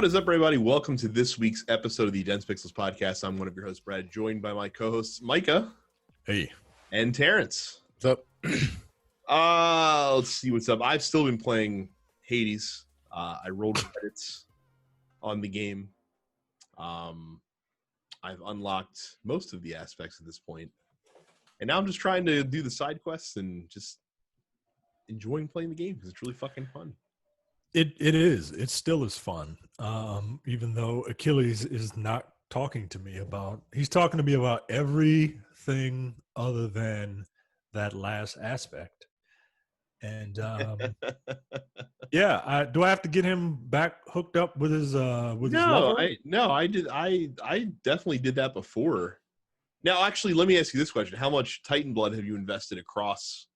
What is up, everybody? Welcome to this week's episode of the Dense Pixels podcast. I'm one of your hosts, Brad, joined by my co-hosts, Micah. Hey. And Terrence. What's up? Let's see what's up. I've still been playing Hades. I rolled credits on the game. I've unlocked most of the aspects at this point. And now I'm just trying to do the side quests and just enjoying playing the game because it's really fucking fun. It is. It still is fun. Even though Achilles is not talking to me about, he's talking to me about everything other than that last aspect. And yeah, do I have to get him back hooked up with his his lover? I definitely did that before. Now, actually, let me ask you this question: how much Titan blood have you invested across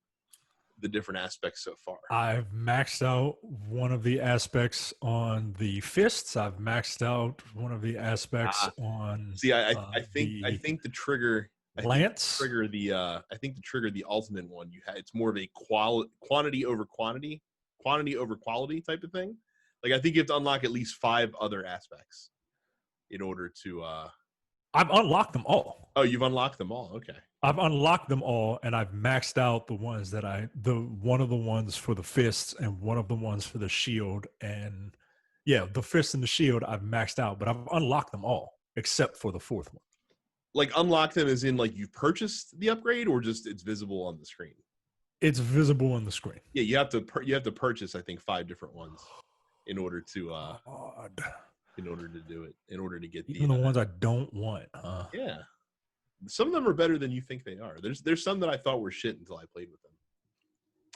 the different aspects so far? I've maxed out one of the aspects on the fists. I've maxed out one of the aspects on. See, I think the trigger. Lance. I think to trigger the ultimate one, it's more of a quantity over quantity type of thing. Like I think you have to unlock at least 5 other aspects in order to. I've unlocked them all. Oh, you've unlocked them all. Okay. I've unlocked them all, and I've maxed out the ones that one of the ones for the fists and one of the ones for the shield. And yeah, the fist and the shield I've maxed out, but I've unlocked them all except for the 4th one. Like unlock them as in like you've purchased the upgrade, or just it's visible on the screen? It's visible on the screen. Yeah, you have to purchase I think 5 different ones in order to in order to do it, in order to get even the ones I don't want. Yeah. Some of them are better than you think they are. There's some that I thought were shit until I played with them.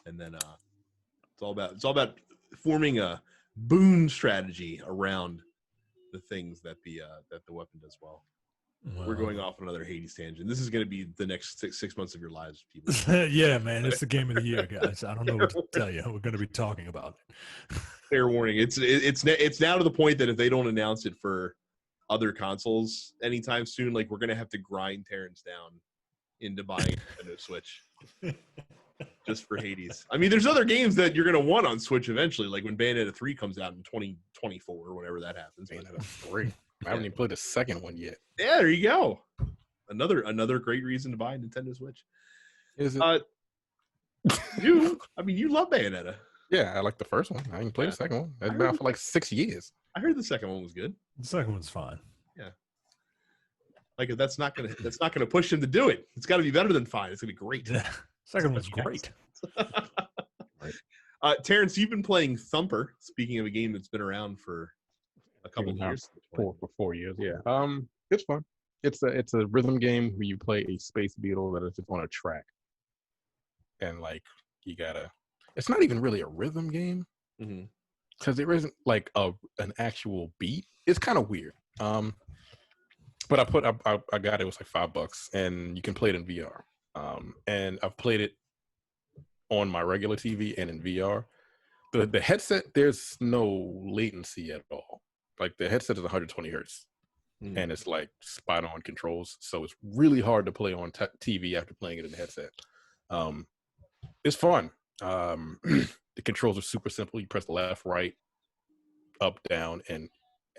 And then it's all about forming a boon strategy around the things that the weapon does well. We're going off on another Hades tangent. This is going to be the next six months of your lives, people. Yeah, man, it's the game of the year, guys. I don't know what to tell you. We're going to be talking about it. Fair warning. It's now to the point that if they don't announce it for other consoles anytime soon, like we're going to have to grind Terrence down into buying a Nintendo Switch just for Hades. I mean, there's other games that you're going to want on Switch eventually, like when Bayonetta 3 comes out in 2024 or whenever that happens. Bayonetta 3. I haven't even played the second one yet. Yeah, there you go. Another great reason to buy a Nintendo Switch. Is it? You love Bayonetta. Yeah, I like the first one. I didn't play the second one. It's been out for like 6 years. I heard the second one was good. The second one's fine. Yeah. Like that's not gonna push him to do it. It's got to be better than fine. It's gonna be great. Yeah. Second one's great. Right. Terrence, you've been playing Thumper. Speaking of a game that's been around for a couple of years. For 4 years, yeah. It's fun. It's a rhythm game where you play a space beetle that is just on a track, and like you gotta. It's not even really a rhythm game because there isn't like an actual beat. It's kind of weird. But I got it. It was like $5, and you can play it in VR. And I've played it on my regular TV and in VR. The headset, there's no latency at all. Like the headset is 120 hertz, and it's like spot on controls. So it's really hard to play on TV after playing it in the headset. It's fun. The controls are super simple. You press left, right, up, down, and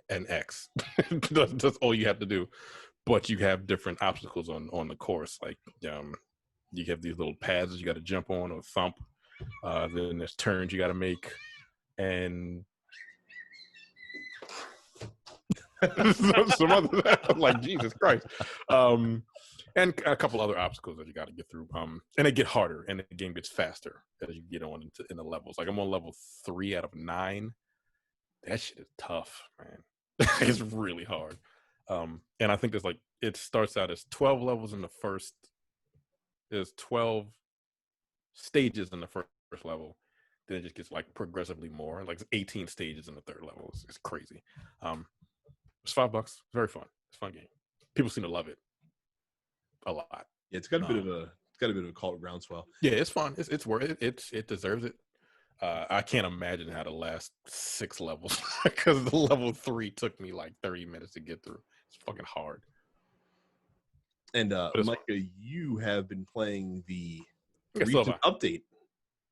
X. That's all you have to do. But you have different obstacles on the course. Like you have these little paths you got to jump on or thump. Then there's turns you got to make, and some other like Jesus Christ. And a couple other obstacles that you got to get through. And they get harder, and the game gets faster as you get on in the levels. Like I'm on level 3 out of 9. That shit is tough, man. It's really hard. And I think there's it starts out as 12 levels in the first. There's 12 stages in the first level. Then it just gets like progressively more. Like 18 stages in the 3rd level. It's crazy. It's $5. It's very fun. It's a fun game. People seem to love it a lot. Yeah, it's got a bit of a cult groundswell. Yeah, it's fun. It's worth it. It deserves it. I can't imagine how to last 6 levels because the level 3 took me like 30 minutes to get through. It's fucking hard. And Micah, you have been playing the recent update.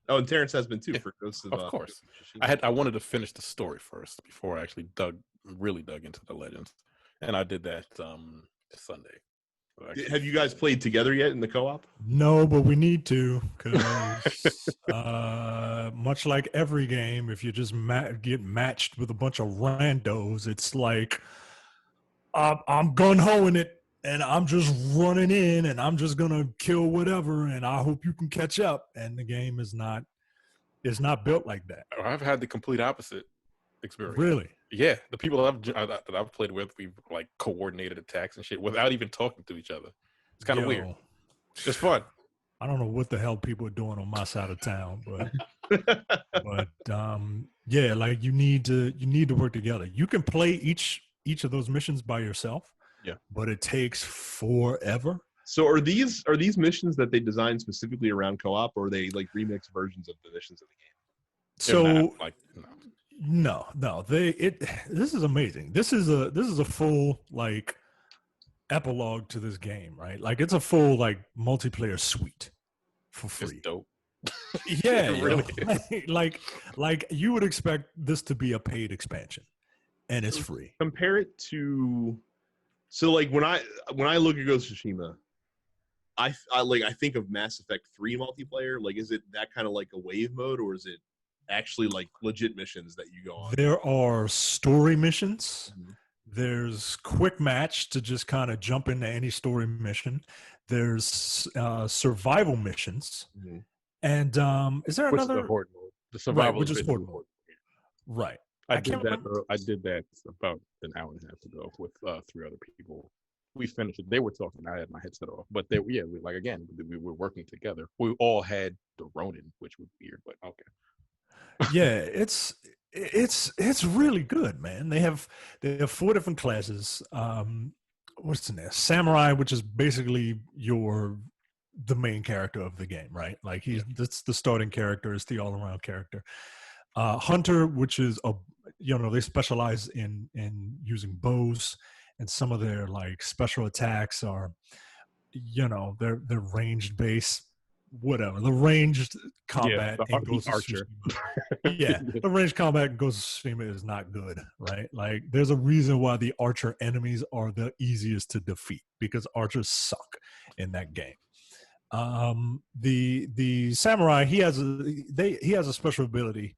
Oh, and Terrence has been too for Ghost of Of course. I wanted to finish the story first before I actually dug really dug into the Legends, and I did that Sunday. So Have you guys played together yet in the co-op? No, but we need to, because much like every game, if you just get matched with a bunch of randos, it's like I'm gun-hoing it, and I'm just running in, and I'm just gonna kill whatever, and I hope you can catch up. And the game is not built like that. I've had the complete opposite experience. Really? Yeah, the people that I've played with, we've like coordinated attacks and shit without even talking to each other. It's kind of weird. It's fun. I don't know what the hell people are doing on my side of town, but yeah, like you need to work together. You can play each of those missions by yourself. Yeah, but it takes forever. So are these missions that they designed specifically around co-op, or are they like remix versions of the missions of the game? So like no. This is amazing. This is a full like epilogue to this game, right? Like it's a full like multiplayer suite for free. It's dope. Yeah, really. Like you would expect this to be a paid expansion, and it's free. Compare it to, so like when I look at Ghost of Tsushima, I think of Mass Effect 3 multiplayer. Like, is it that kind of like a wave mode, or is it actually like legit missions that you go on? There are story missions. Mm-hmm. There's quick match to just kind of jump into any story mission. There's survival missions. Mm-hmm. And is there another? The horde mode. The survival, right, which is horde mode. Right. I did that about an hour and a half ago with 3 other people. We finished it. They were talking. I had my headset off, but we were working together. We all had the Ronin, which was weird, but okay. Yeah, it's really good, man. They have 4 different classes. What's in there? Samurai, which is basically the main character of the game, right? Like that's the starting character, is the all-around character. Hunter, which is they specialize in using bows, and some of their like special attacks are, they're ranged base, whatever. The ranged combat in Ghost of Tsushima. Yeah, the ranged combat in Ghost of Tsushima is not good, right? Like there's a reason why the archer enemies are the easiest to defeat, because archers suck in that game. The samurai, he has a special ability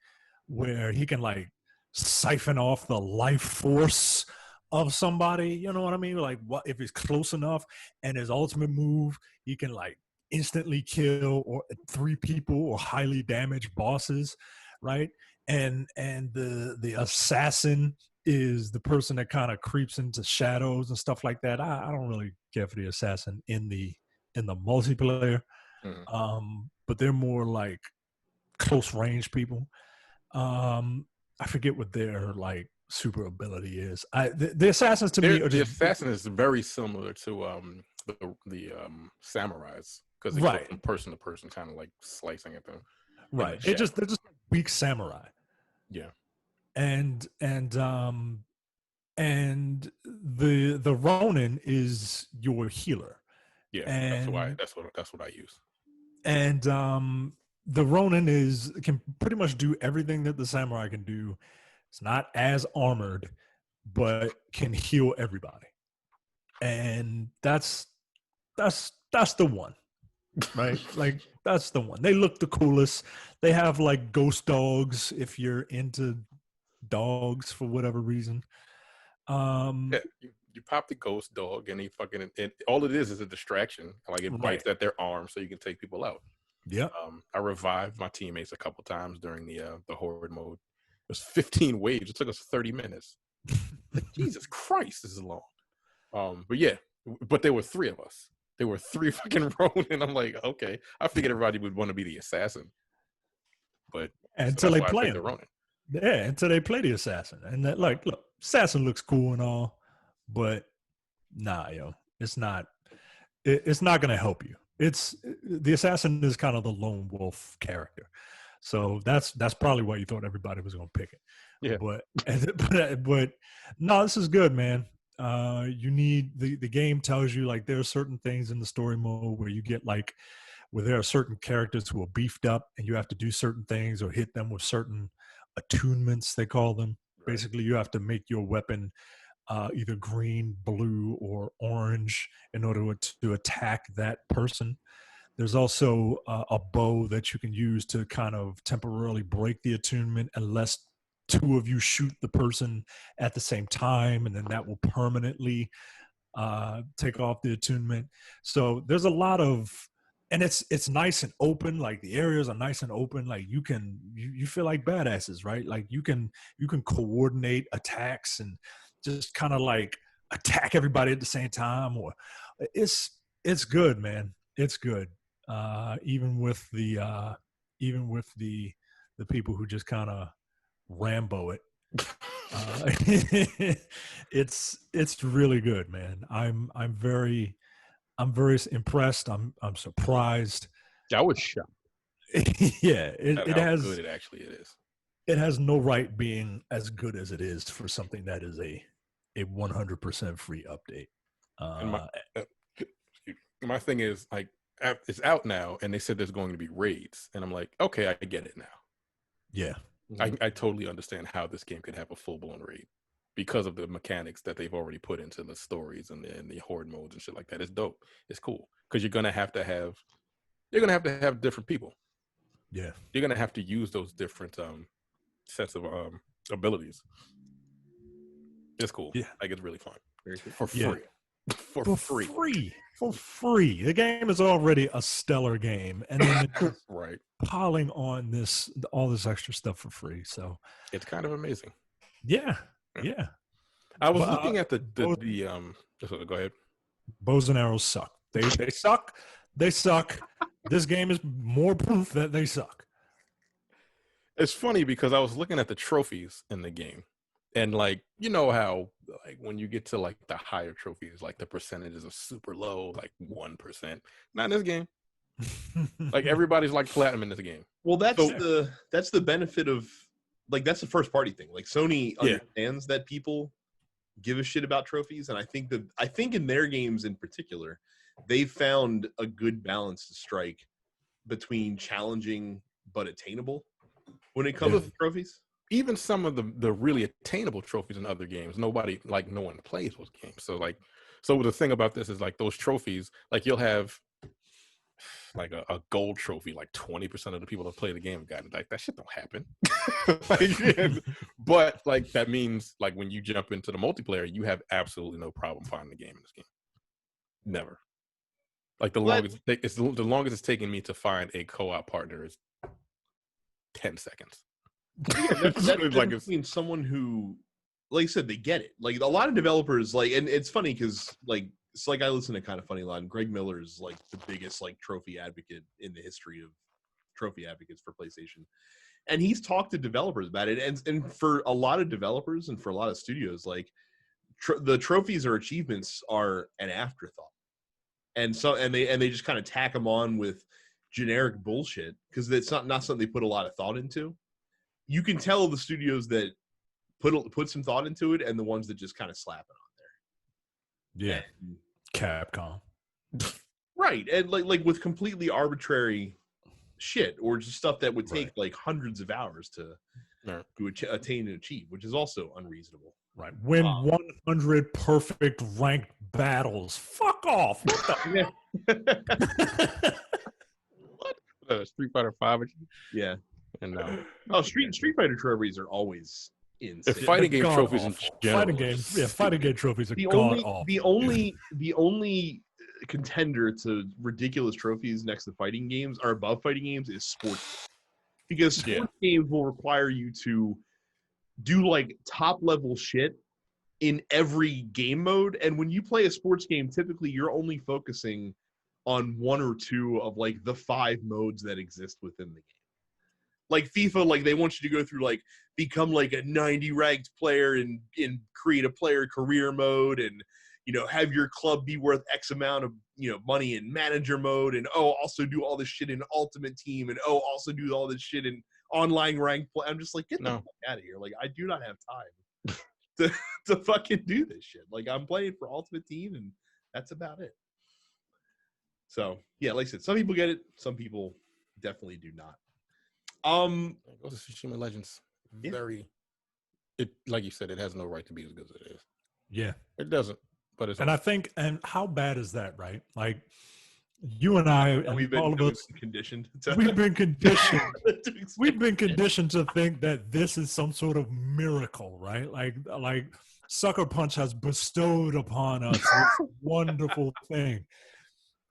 where he can like siphon off the life force of somebody, you know what I mean? Like, what if he's close enough, and his ultimate move, he can like instantly kill 3 people or highly damaged bosses, right? And the assassin is the person that kind of creeps into shadows and stuff like that. I don't really care for the assassin in the multiplayer, but they're more like close range people. I forget what their like super ability is. The assassins to me are the assassin is very similar to the samurais, because they go from person to person, kind of like slicing at them. Right. They're just weak samurai. Yeah. And the Ronin is your healer. Yeah, and that's what I use. And the Ronin can pretty much do everything that the samurai can do. It's not as armored, but can heal everybody. And that's the one, right? Like that's the one. They look the coolest. They have like ghost dogs if you're into dogs for whatever reason. You pop the ghost dog, and all it is a distraction. Like it bites at their arm, so you can take people out. Yeah. I revived my teammates a couple times during the horde mode. It was 15 waves. It took us 30 minutes. Like, Jesus Christ, this is long. But there were 3 of us. There were 3 fucking Ronin. I'm like, okay. I figured everybody would want to be the assassin, but until they play the Ronin. Yeah, until they play the assassin, and that, like, look, assassin looks cool and all, but nah, it's not. It's not going to help you. It's the assassin is kind of the lone wolf character, so that's probably why you thought everybody was going to pick it. Yeah, but no, this is good, man. You need the game tells you like there are certain things in the story mode where you get like where there are certain characters who are beefed up, and you have to do certain things or hit them with certain attunements, they call them, Basically, you have to make your weapon either green, blue, or orange in order to attack that person. There's also a bow that you can use to kind of temporarily break the attunement unless two of you shoot the person at the same time, and then that will permanently take off the attunement. So there's a lot of, and it's nice and open. Like the areas are nice and open. Like you feel like badasses, right? Like you can coordinate attacks and just kind of like attack everybody at the same time. Or it's good, man. It's good. Even with the people who just kind of Rambo it. It's really good, man. I'm very impressed. I'm surprised. I was shocked. Yeah, it how has good it actually is. It has no right being as good as it is for something that is a 100% free update. My thing is, like, it's out now, and they said there's going to be raids, and I'm like, okay, I get it now. Yeah, I totally understand how this game could have a full-blown raid because of the mechanics that they've already put into the stories and the horde modes and shit like that. It's dope. It's cool because you're gonna have to have different people. Yeah, you're gonna have to use those different sets of abilities. It's cool. Yeah, like it's really fun for free. Yeah. For free. For free. The game is already a stellar game, and then it's right, piling on all this extra stuff for free. So it's kind of amazing. Yeah. I was looking at the go ahead. Bows and arrows suck. They suck. They suck. This game is more proof that they suck. It's funny because I was looking at the trophies in the game, and like, you know how like when you get to like the higher trophies, like the percentages are super low, like 1%. Not in this game. Like everybody's like platinum in this game. Well, that's the benefit of, like, that's the first party thing. Like Sony understands that people give a shit about trophies, and I think in their games in particular, they've found a good balance to strike between challenging but attainable when it comes to trophies. Even some of the really attainable trophies in other games, no one plays those games. So the thing about this is, like, those trophies, like you'll have like a gold trophy, like 20% of the people that play the game got it. Like that shit don't happen. But like that means, like, when you jump into the multiplayer, you have absolutely no problem finding the game in this game. Never. Like the longest it's taken me to find a co-op partner is 10 seconds. Yeah, that's like someone who, like I said, they get it. Like a lot of developers, like, and it's funny because like it's like I listen to Kind of Funny Line. Greg Miller is like the biggest like trophy advocate in the history of trophy advocates for PlayStation, and he's talked to developers about it. And for a lot of developers and for a lot of studios, like the trophies or achievements are an afterthought, and they just kind of tack them on with generic bullshit because it's not something they put a lot of thought into. You can tell the studios that put some thought into it and the ones that just kind of slap it on there. Yeah. And Capcom. Right. And like with completely arbitrary shit or just stuff that would take like hundreds of hours to attain and achieve, which is also unreasonable. Right. Win 100 perfect ranked battles. Fuck off. What the? What? Street Fighter 5? Yeah. And Street Fighter trophies are always insane. The fighting game trophies in general. Fighting game trophies are god awful. The only contender to ridiculous trophies next to fighting games or above fighting games is sports. Because sports games will require you to do like top level shit in every game mode, and when you play a sports game, typically you're only focusing on one or two of like the 5 modes that exist within the game. Like FIFA, like they want you to go through like become like a 90 ranked player and create a player career mode, and have your club be worth X amount of money in manager mode, and also do all this shit in ultimate team, and also do all this shit in online ranked play. I'm just like, get the fuck out of here. Like, I do not have time to fucking do this shit. Like, I'm playing for ultimate team, and that's about it. So yeah, like I said, some people get it, some people definitely do not. Ghost of Tsushima Legends, very It, like you said, it has no right to be as good as it is. Yeah. It doesn't. But it's. And I think, and how bad is that, right? Like, you and I, and all of us, conditioned. We've been conditioned. to We've been conditioned to think that this is some sort of miracle, right? Like Sucker Punch has bestowed upon us this wonderful thing.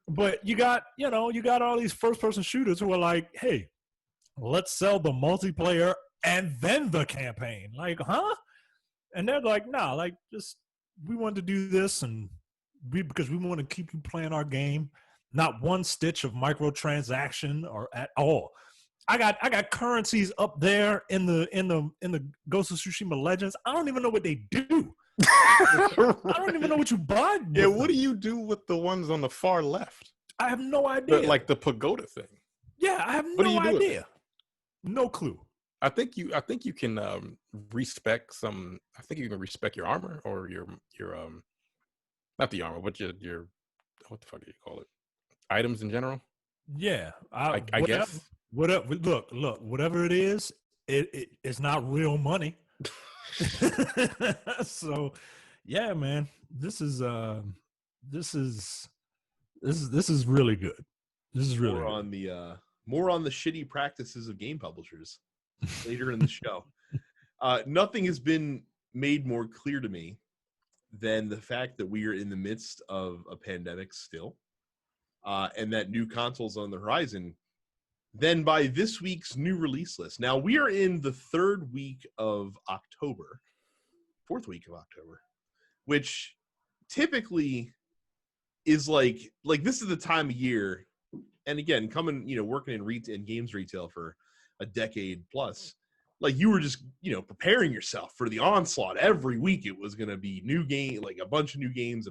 But you got all these first-person shooters who are like, hey, let's sell the multiplayer and then the campaign. Like, huh? And they're like, nah, like, just we want to do this, and because we want to keep you playing our game. Not one stitch of microtransaction or at all. I got currencies up there in the Ghost of Tsushima Legends. I don't even know what they do. I don't even know what you buy. Yeah, what do you do with the ones on the far left? I have no idea. Like the pagoda thing. Yeah, I have no idea. No clue. I think you can respec some. I think you can respec your armor or your not the armor, but your what the fuck do you call it? Items in general. Yeah, I guess. Whatever. Look. Whatever it is, it's not real money. So, yeah, man, this is really good. This is really more on the shitty practices of game publishers later in the show. Nothing has been made more clear to me than the fact that we are in the midst of a pandemic still, and that new consoles on the horizon. Then by this week's new release list. Now we are in the fourth week of October, which typically is like this is the time of year. And again, working in games retail for a decade plus, like you were just, preparing yourself for the onslaught. Every week it was going to be new game, like a bunch of new games.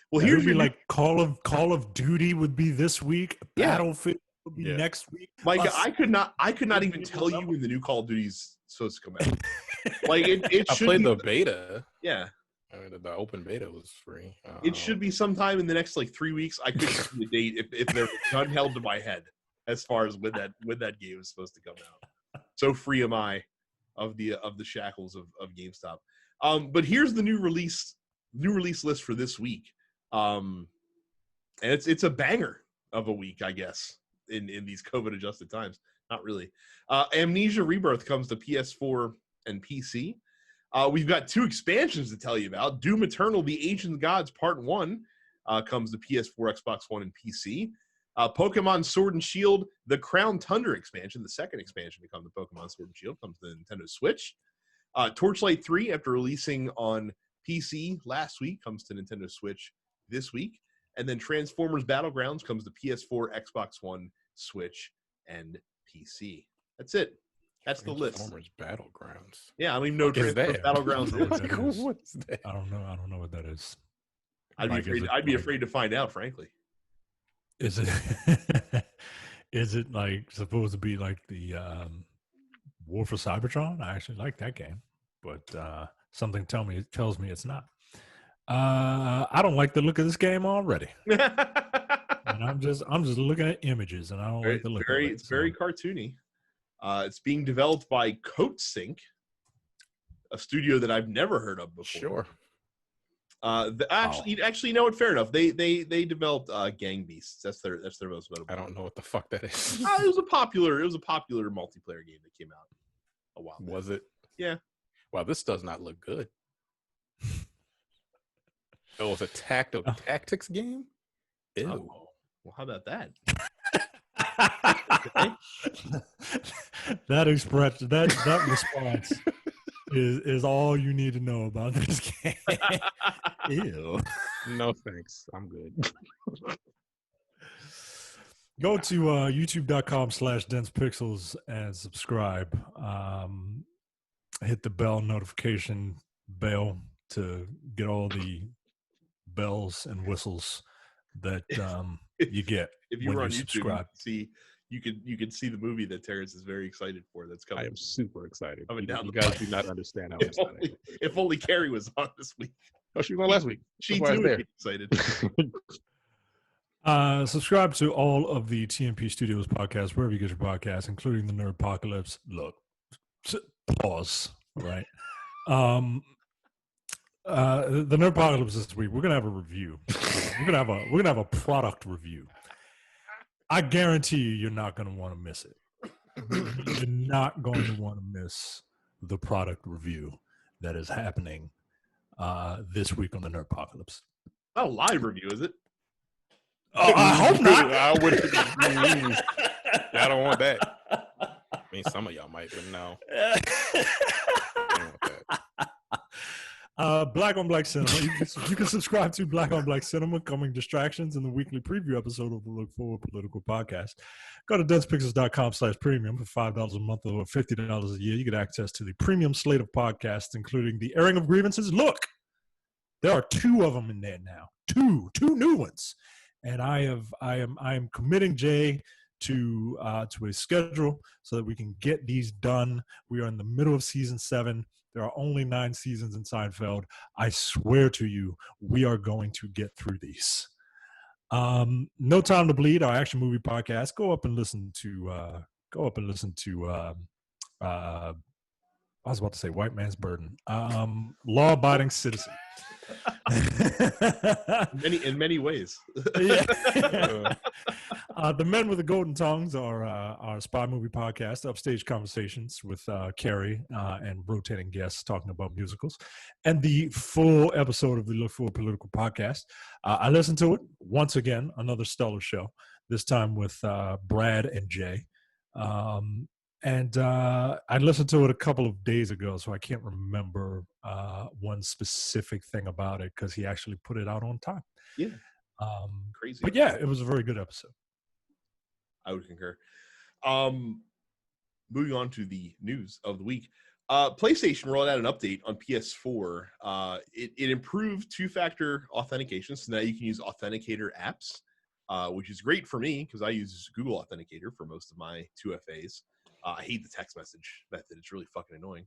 Well, here's like Call of Duty would be this week. Yeah. Battlefield would be next week. Mike, I could not even tell you when the new Call of Duty's supposed to come out. Like it I should played be, the beta. Yeah. I mean, the open beta was free. It should be sometime in the next 3 weeks. I couldn't see the date if there's a gun held to my head as far as when that game is supposed to come out. So free am I of the shackles of GameStop. But here's the new release list for this week. And it's a banger of a week, I guess, in these COVID adjusted times. Not really. Amnesia Rebirth comes to PS4 and PC. We've got 2 expansions to tell you about. Doom Eternal: The Ancient Gods Part 1 comes to PS4, Xbox One, and PC. Pokemon Sword and Shield: The Crown Tundra expansion, the second expansion to come to Pokemon Sword and Shield, comes to the Nintendo Switch. Torchlight 3, after releasing on PC last week, comes to Nintendo Switch this week. And then Transformers Battlegrounds comes to PS4, Xbox One, Switch, and PC. That's it. That's the list. Transformers Battlegrounds. Yeah, I don't even know what Transformers Battlegrounds is. What's that? I don't know what that is. I'd be afraid to find out, frankly. Is it is it like supposed to be like the War for Cybertron? I actually like that game, but something tells me it's not. I don't like the look of this game already. And I'm just looking at images, and I don't like the look of it. It's very cartoony. It's being developed by Coatsink, a studio that I've never heard of before. Sure. Actually, you know what? Fair enough. They developed Gang Beasts. That's their most notable. I don't know what the fuck that is. It was a popular multiplayer game that came out a while back. Was it? Yeah. Wow, this does not look good. Oh, it's a tactics game? Ew. Oh, well, how about that? That expression, that response is all you need to know about this game. Ew. No thanks. I'm good. Go to youtube.com/densepixels and subscribe. Hit the bell notification bell to get all the bells and whistles that you get if you when were on you YouTube. subscribe. You could see the movie that Terrence is very excited for. That's coming. I am super excited. You guys do not understand how excited. If only Carrie was on this week. Oh, she was on last week. She too would be excited. Subscribe to all of the TMP Studios podcasts, wherever you get your podcasts, including the Nerd Apocalypse. Look, Pause. Right. The Nerdpocalypse this week, we're gonna have a review. We're gonna have a product review. I guarantee you're not gonna want to miss it. You're not going to want to miss the product review that is happening this week on the Nerdpocalypse. Not a live review, is it? I hope not. I would. I don't want that. I mean, some of y'all might, but no. I don't want that. Black on Black Cinema. You can subscribe to Black on Black Cinema, Coming Distractions, and the weekly preview episode of the Look Forward Political Podcast. Go to densepixels.com/premium for $5 a month or $50 a year. You get access to the premium slate of podcasts, including the airing of grievances. Look, there are 2 of them in there now. Two new ones, and I am committing Jay to a schedule so that we can get these done. We are in the middle of season 7. There are only 9 seasons in Seinfeld. I swear to you, we are going to get through these. No Time to Bleed, our action movie podcast. Go up and listen to. I was about to say White Man's Burden. Law Abiding Citizen. in many ways. The Men with the Golden Tongues are our spy movie podcast, upstage conversations with Carrie and rotating guests talking about musicals, and the full episode of the Look Forward Political Podcast. I listened to it once again, another stellar show, this time with Brad and Jay. And I listened to it a couple of days ago, so I can't remember one specific thing about it because he actually put it out on time. Yeah. Crazy. But yeah, it was a very good episode. I would concur. Moving on to the news of the week. PlayStation rolled out an update on PS4. It improved 2-factor authentication, so now you can use authenticator apps, which is great for me because I use Google Authenticator for most of my 2FAs. I hate the text message method. It's really fucking annoying.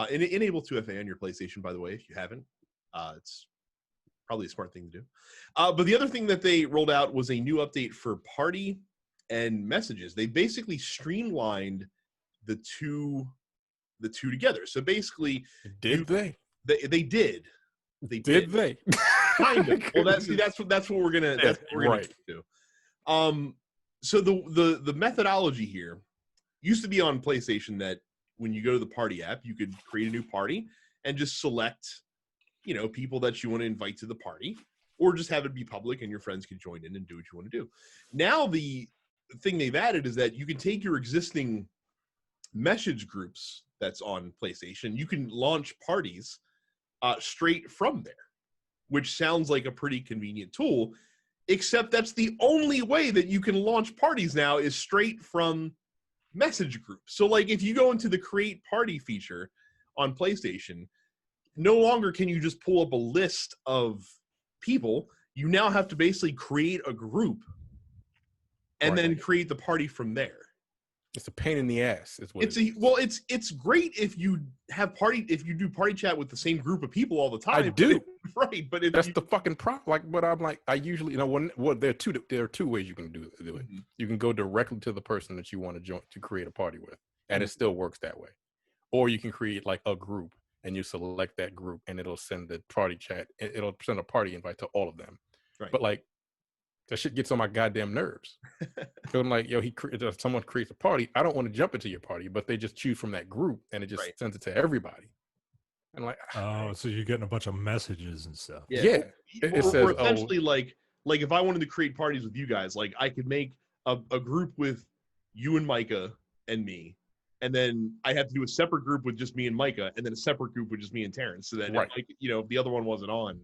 Enable 2FA on your PlayStation, by the way, if you haven't. It's probably a smart thing to do. But the other thing that they rolled out was a new update for Party and Messages. They basically streamlined the two together. So basically, They did. Did they? Kind of. Well, that's what we're gonna get to. So the methodology here used to be on PlayStation that when you go to the Party app, you could create a new party and just select, people that you want to invite to the party, or just have it be public and your friends can join in and do what you want to do. Now the thing they've added is that you can take your existing message groups that's on PlayStation, you can launch parties straight from there, which sounds like a pretty convenient tool, except that's the only way that you can launch parties now is straight from message groups. So like if you go into the create party feature on PlayStation, no longer can you just pull up a list of people. You now have to basically create a group and then create the party from there. It's a pain in the ass. It's great if you do party chat with the same group of people all the time. I do. Right, but that's the fucking problem. I usually, there are two ways you can do it. Mm-hmm. You can go directly to the person that you want to join to create a party with, and it still works that way. Or you can create like a group and you select that group and it'll send the party chat. It'll send a party invite to all of them. Right. But like, that shit gets on my goddamn nerves. So I'm like, someone creates a party. I don't want to jump into your party, but they just choose from that group and it just sends it to everybody. And like, so you're getting a bunch of messages and stuff. Yeah. It says, essentially like if I wanted to create parties with you guys, like I could make a group with you and Micah and me, and then I have to do a separate group with just me and Micah, and then a separate group with just me and Terrence. So then, if the other one wasn't on,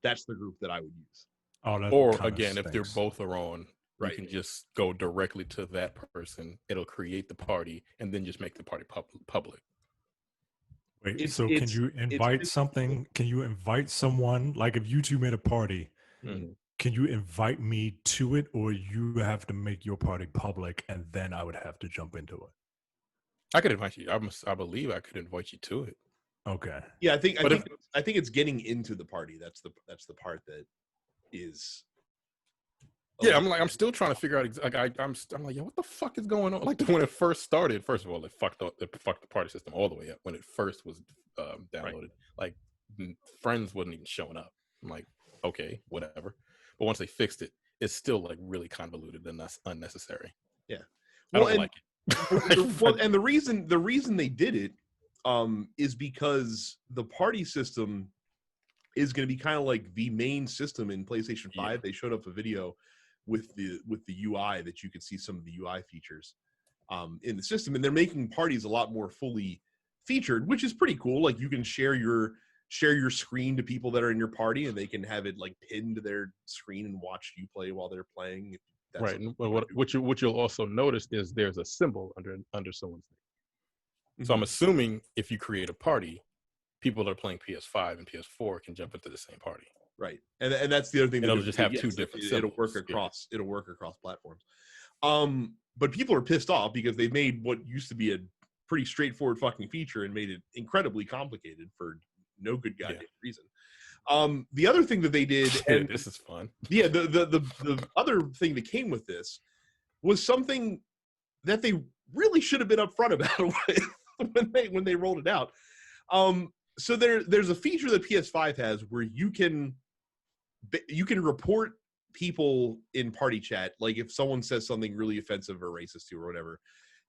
that's the group that I would use. Or again, if they're both are on, you can just go directly to that person. It'll create the party and then just make the party public. Wait, can you invite something? Can you invite someone? Like if you two made a party, can you invite me to it, or you have to make your party public and then I would have to jump into it? I could invite you. I believe I could invite you to it. Okay. Yeah, I think it's getting into the party. That's the part that is Yeah, I'm still trying to figure out. I'm like, yo, what the fuck is going on? Like when it first started, first of all, it fucked the party system all the way up when it first was downloaded. Like friends wasn't even showing up. I'm like, okay, whatever. But once they fixed it, it's still like really convoluted and that's unnecessary. Yeah, well, I don't like it. Well, and the reason they did it is because the party system is going to be kind of like the main system in PlayStation 5. Yeah. They showed up a video with the UI that you could see some of the UI features in the system, and they're making parties a lot more fully featured, which is pretty cool. Like you can share your screen to people that are in your party, and they can have it like pinned to their screen and watch you play while they're playing. Right. And what you'll also notice is there's a symbol under someone's name. So I'm assuming if you create a party, people that are playing PS5 and PS4 can jump into the same party. Right. And that's the other thing. It'll just have two different symbols. It'll work across platforms. But people are pissed off because they've made what used to be a pretty straightforward fucking feature and made it incredibly complicated for no good goddamn reason. The other thing that they did, and this is fun. Yeah, the other thing that came with this was something that they really should have been upfront about when they rolled it out. So there's a feature that PS5 has where you can report people in party chat. Like if someone says something really offensive or racist to you or whatever,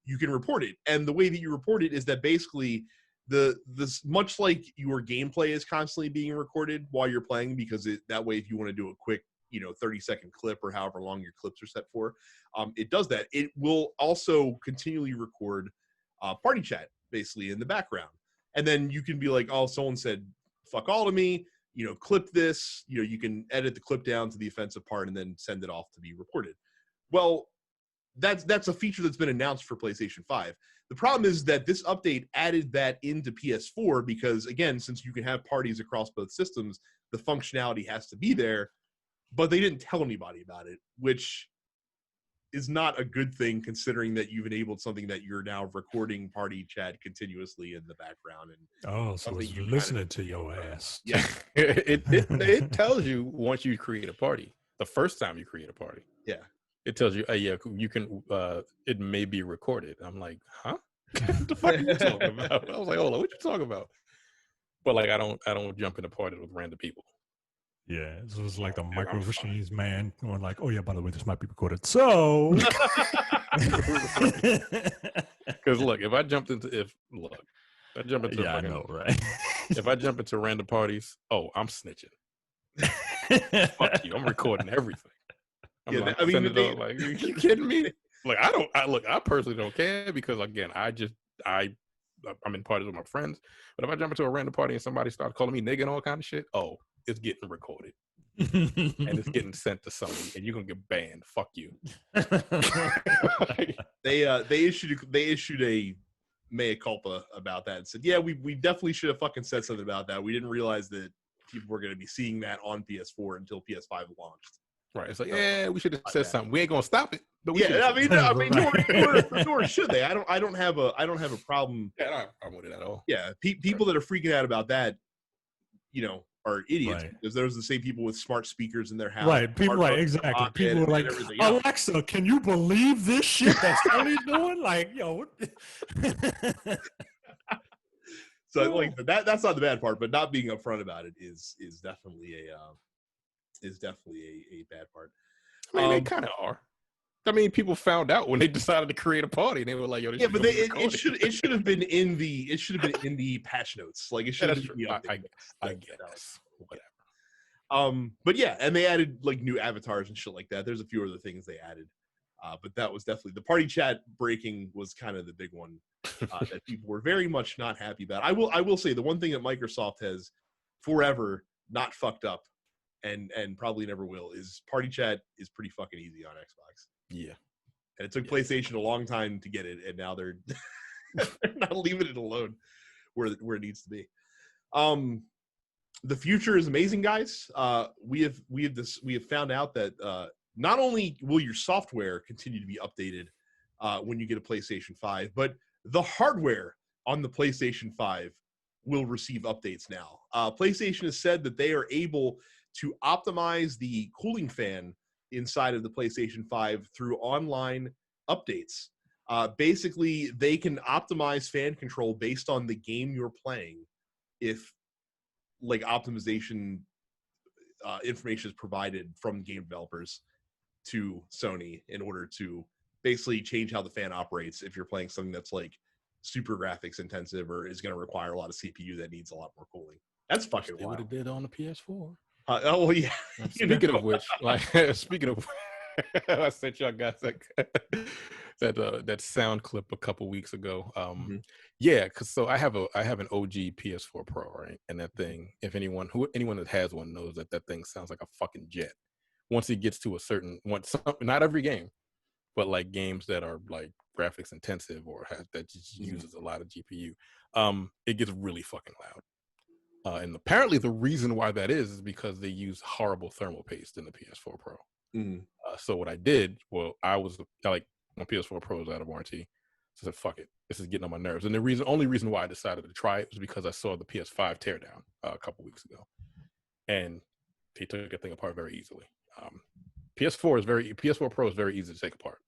you can report it. And the way that you report it is that basically this much like your gameplay is constantly being recorded while you're playing, because that way if you want to do a quick 30-second clip or however long your clips are set for, it does that. It will also continually record party chat basically in the background. And then you can be like, oh, someone said fuck all to me, clip this, you can edit the clip down to the offensive part and then send it off to be reported. Well, that's a feature that's been announced for PlayStation 5. The problem is that this update added that into PS4 because, again, since you can have parties across both systems, the functionality has to be there, but they didn't tell anybody about it, which is not a good thing considering that you've enabled something that you're now recording party chat continuously in the background. And so it's listening to your ass. Yeah. it tells you once you create a party, the first time you create a party. Yeah. It tells you, yeah, you can, it may be recorded. I'm like, huh? What the fuck are you talking about? I was like, hold on, what you talking about? But like, I don't jump into parties with random people. Yeah, it was like the micro machines man going like, oh yeah, by the way, this might be recorded. So, because look, if I jumped into, yeah, I know, right? If I jump into random parties, I'm snitching. Fuck you, I'm recording everything. Like, I mean, like, are you kidding me? Like, I personally don't care because again, I'm in parties with my friends. But if I jump into a random party and somebody starts calling me nigga and all kind of shit, it's getting recorded and it's getting sent to Sony, and you're gonna get banned. Fuck you. They issued a mea culpa about that and said, yeah, we definitely should have fucking said something about that. We didn't realize that people were going to be seeing that on PS4 until PS5 launched. Right. It's like, yeah, we should have said something. We ain't gonna stop it. But I mean, nor should they. I don't have a problem. Yeah, I don't have a problem with it at all. Yeah, people that are freaking out about that, are idiots because there's the same people with smart speakers in their house. Right. People, right. Exactly. People are like, Alexa, can you believe this shit that Sony's doing? Like, yo. So like that's not the bad part, but not being upfront about it is definitely a bad part. I mean, they kind of are. I mean, people found out when they decided to create a party. And they were like, "Yo, this yeah." But it should have been in the patch notes. Like it should have been. I get that. Whatever. But yeah, and they added like new avatars and shit like that. There's a few other things they added, but that was definitely the party chat breaking was kind of the big one that people were very much not happy about. I will say the one thing that Microsoft has forever not fucked up, and probably never will, is party chat is pretty fucking easy on Xbox. Yeah. And it took PlayStation a long time to get it, and now they're not leaving it alone where it needs to be. The future is amazing, guys. We have found out that not only will your software continue to be updated when you get a PlayStation 5, but the hardware on the PlayStation 5 will receive updates now. PlayStation has said that they are able to optimize the cooling fan inside of the PlayStation 5 through online updates. Basically, they can optimize fan control based on the game you're playing. If like optimization information is provided from game developers to Sony in order to basically change how the fan operates if you're playing something that's like super graphics intensive or is going to require a lot of CPU that needs a lot more cooling. That's fucking They would have wild. did on the PS4. Oh well, yeah. Speaking of which, like speaking of, I sent y'all guys that sound clip a couple weeks ago. Yeah, because so I have an OG PS4 Pro, right? And that thing, if anyone that has one knows that thing sounds like a fucking jet. Once it gets to a certain not every game, but like games that are like graphics intensive or that just uses a lot of GPU, it gets really fucking loud. And apparently the reason why that is because they use horrible thermal paste in the PS4 Pro. So what I did, I was like, my PS4 Pro is out of warranty. So I said, fuck it. This is getting on my nerves. And the only reason why I decided to try it was because I saw the PS5 teardown a couple weeks ago. And they took that thing apart very easily. PS4 Pro is very easy to take apart.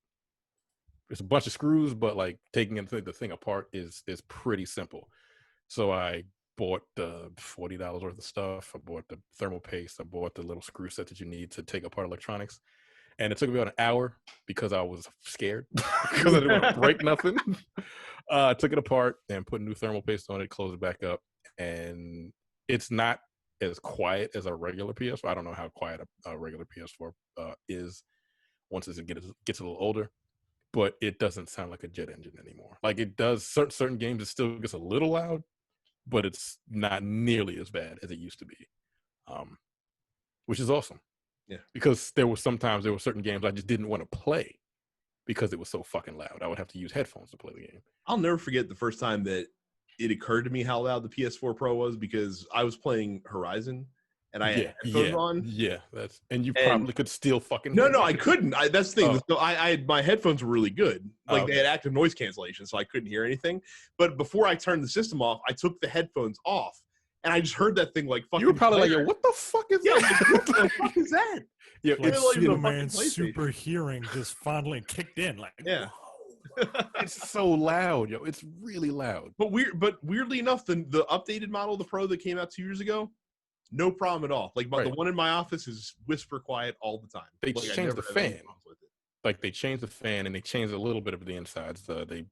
It's a bunch of screws, but like taking the thing apart is pretty simple. So I bought the $40 worth of stuff. I bought the thermal paste. I bought the little screw set that you need to take apart electronics. And it took me about an hour because I was scared because I didn't want to break nothing. I took it apart and put new thermal paste on it, closed it back up. And it's not as quiet as a regular PS4. I don't know how quiet a regular PS4 is once it gets a little older, but it doesn't sound like a jet engine anymore. Like it does certain games, it still gets a little loud, but it's not nearly as bad as it used to be, which is awesome. Yeah, because there were certain games I just didn't want to play because it was so fucking loud. I would have to use headphones to play the game. I'll never forget the first time that it occurred to me how loud the PS4 Pro was because I was playing Horizon and I had headphones on. Yeah, you probably could still fucking. No, I couldn't. That's the thing. So I had my headphones were really good. Like they had active noise cancellation, so I couldn't hear anything. But before I turned the system off, I took the headphones off. And I just heard that thing like fucking. You were probably like, yo, what the fuck is that? Like, what the fuck is that? Yeah, like Superman's super hearing just finally kicked in. Like, yeah. It's so loud, yo. It's really loud. But weirdly enough, the updated model of the Pro that came out 2 years ago, no problem at all. Like the one in my office is whisper quiet all the time. They changed the fan. Like they changed the fan and they changed a little bit of the insides. They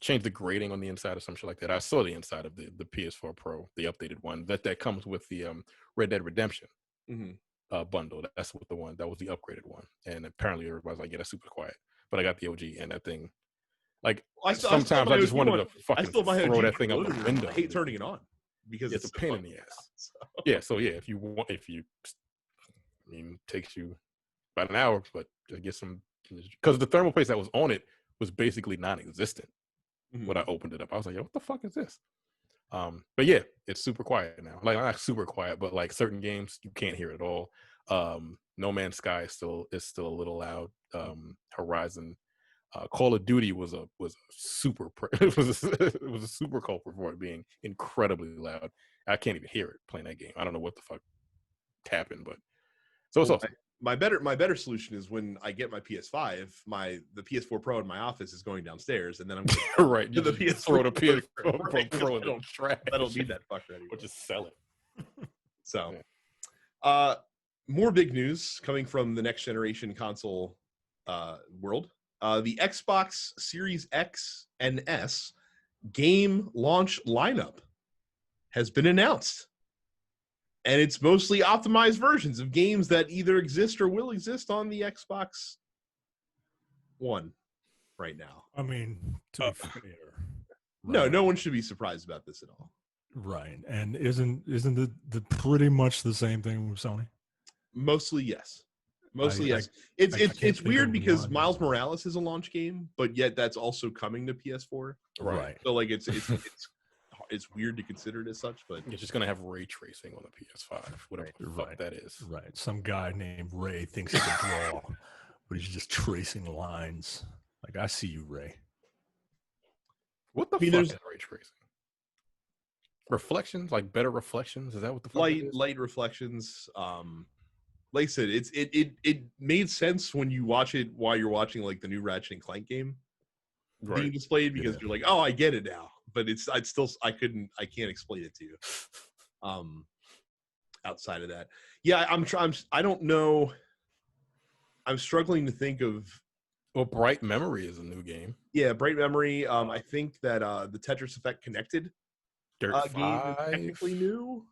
changed the grading on the inside or some shit like that. I saw the inside of the PS4 Pro, the updated one that comes with the Red Dead Redemption bundle. That's what that was the upgraded one. And apparently everybody's like, yeah, that's super quiet. But I got the OG and that thing. Like sometimes I just wanted to fucking throw that thing out the window. I hate turning it on because it's a pain in the ass. So. Yeah, it takes you about an hour, but to get some, because the thermal paste that was on it was basically non-existent. When I opened it up, I was like, yo, what the fuck is this? But yeah, it's super quiet now. Like not super quiet, but like certain games you can't hear it at all. No Man's Sky is still a little loud. Horizon, Call of Duty was a super it was a super culprit for it being incredibly loud. I can't even hear it playing that game. I don't know what the fuck happened, but so it's awesome. My better solution is when I get my PS5, the PS4 Pro in my office is going downstairs, and then I'm going right to the PS4 throw the PS4 Pro in the trash. I don't need that fucker anymore. Or just sell it. So, more big news coming from the next generation console world. The Xbox Series X and S game launch lineup has been announced. And it's mostly optimized versions of games that either exist or will exist on the Xbox One right now. I mean, to be fair. Right. No one should be surprised about this at all. Right. And isn't the pretty much the same thing with Sony? Mostly yes. Yes. It's weird because Miles Morales is a launch game, but yet that's also coming to PS4. Right. So like it's weird to consider it as such, but it's just gonna have ray tracing on the PS5, whatever the fuck that is. Right. Some guy named Ray thinks he can draw, but he's just tracing lines. Like, I see you, Ray. What the fuck is ray tracing? Reflections, like better reflections. Is that what the fuck light reflections? like I said, it made sense when you watch it while you're watching like the new Ratchet and Clank game being displayed because you're like, oh, I get it now. But I can't explain it to you. Outside of that, yeah, I don't know. I'm struggling to think of. Well, Bright Memory is a new game. Yeah, Bright Memory. I think that the Tetris Effect Connected Dirt game 5 is technically new.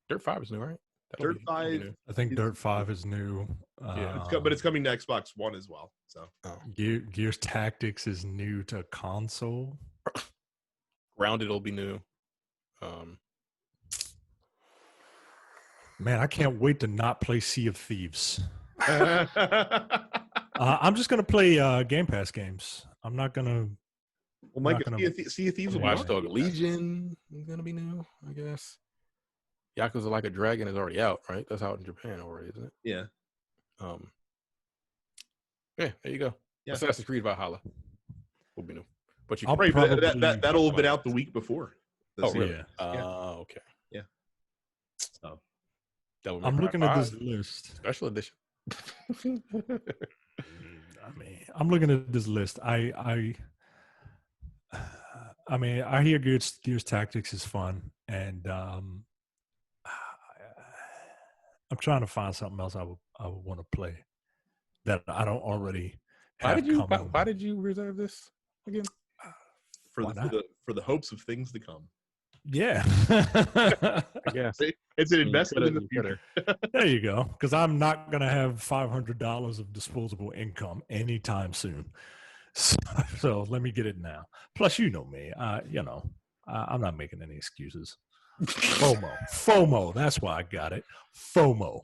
Dirt 5 is new, right? Dirt 5. I think Dirt 5 is new. Yeah, but it's coming to Xbox One as well. So Gears Tactics is new to console. Grounded will be new. Man, I can't wait to not play Sea of Thieves. I'm just gonna play Game Pass games. I'm not gonna. Well, Mike, Sea of Thieves will be Watch Dogs Legion is gonna be new, I guess. Yakuza Like a Dragon is already out, right? That's out in Japan already, isn't it? Yeah. Yeah, there you go. Yeah. Assassin's Creed Valhalla will be new. But you right, that'll have been out the week before. Oh, really? Yeah. Okay. Yeah. So I'm looking at this list. Special edition. I'm looking at this list. I hear Gears Tactics is fun, and I'm trying to find something else I would want to play that I don't already have. Why did you reserve this again? For the hopes of things to come. Yeah. I guess it's an investment in the future. There you go. Because I'm not going to have $500 of disposable income anytime soon. So let me get it now. Plus, you know me. I'm not making any excuses. FOMO. That's why I got it. FOMO.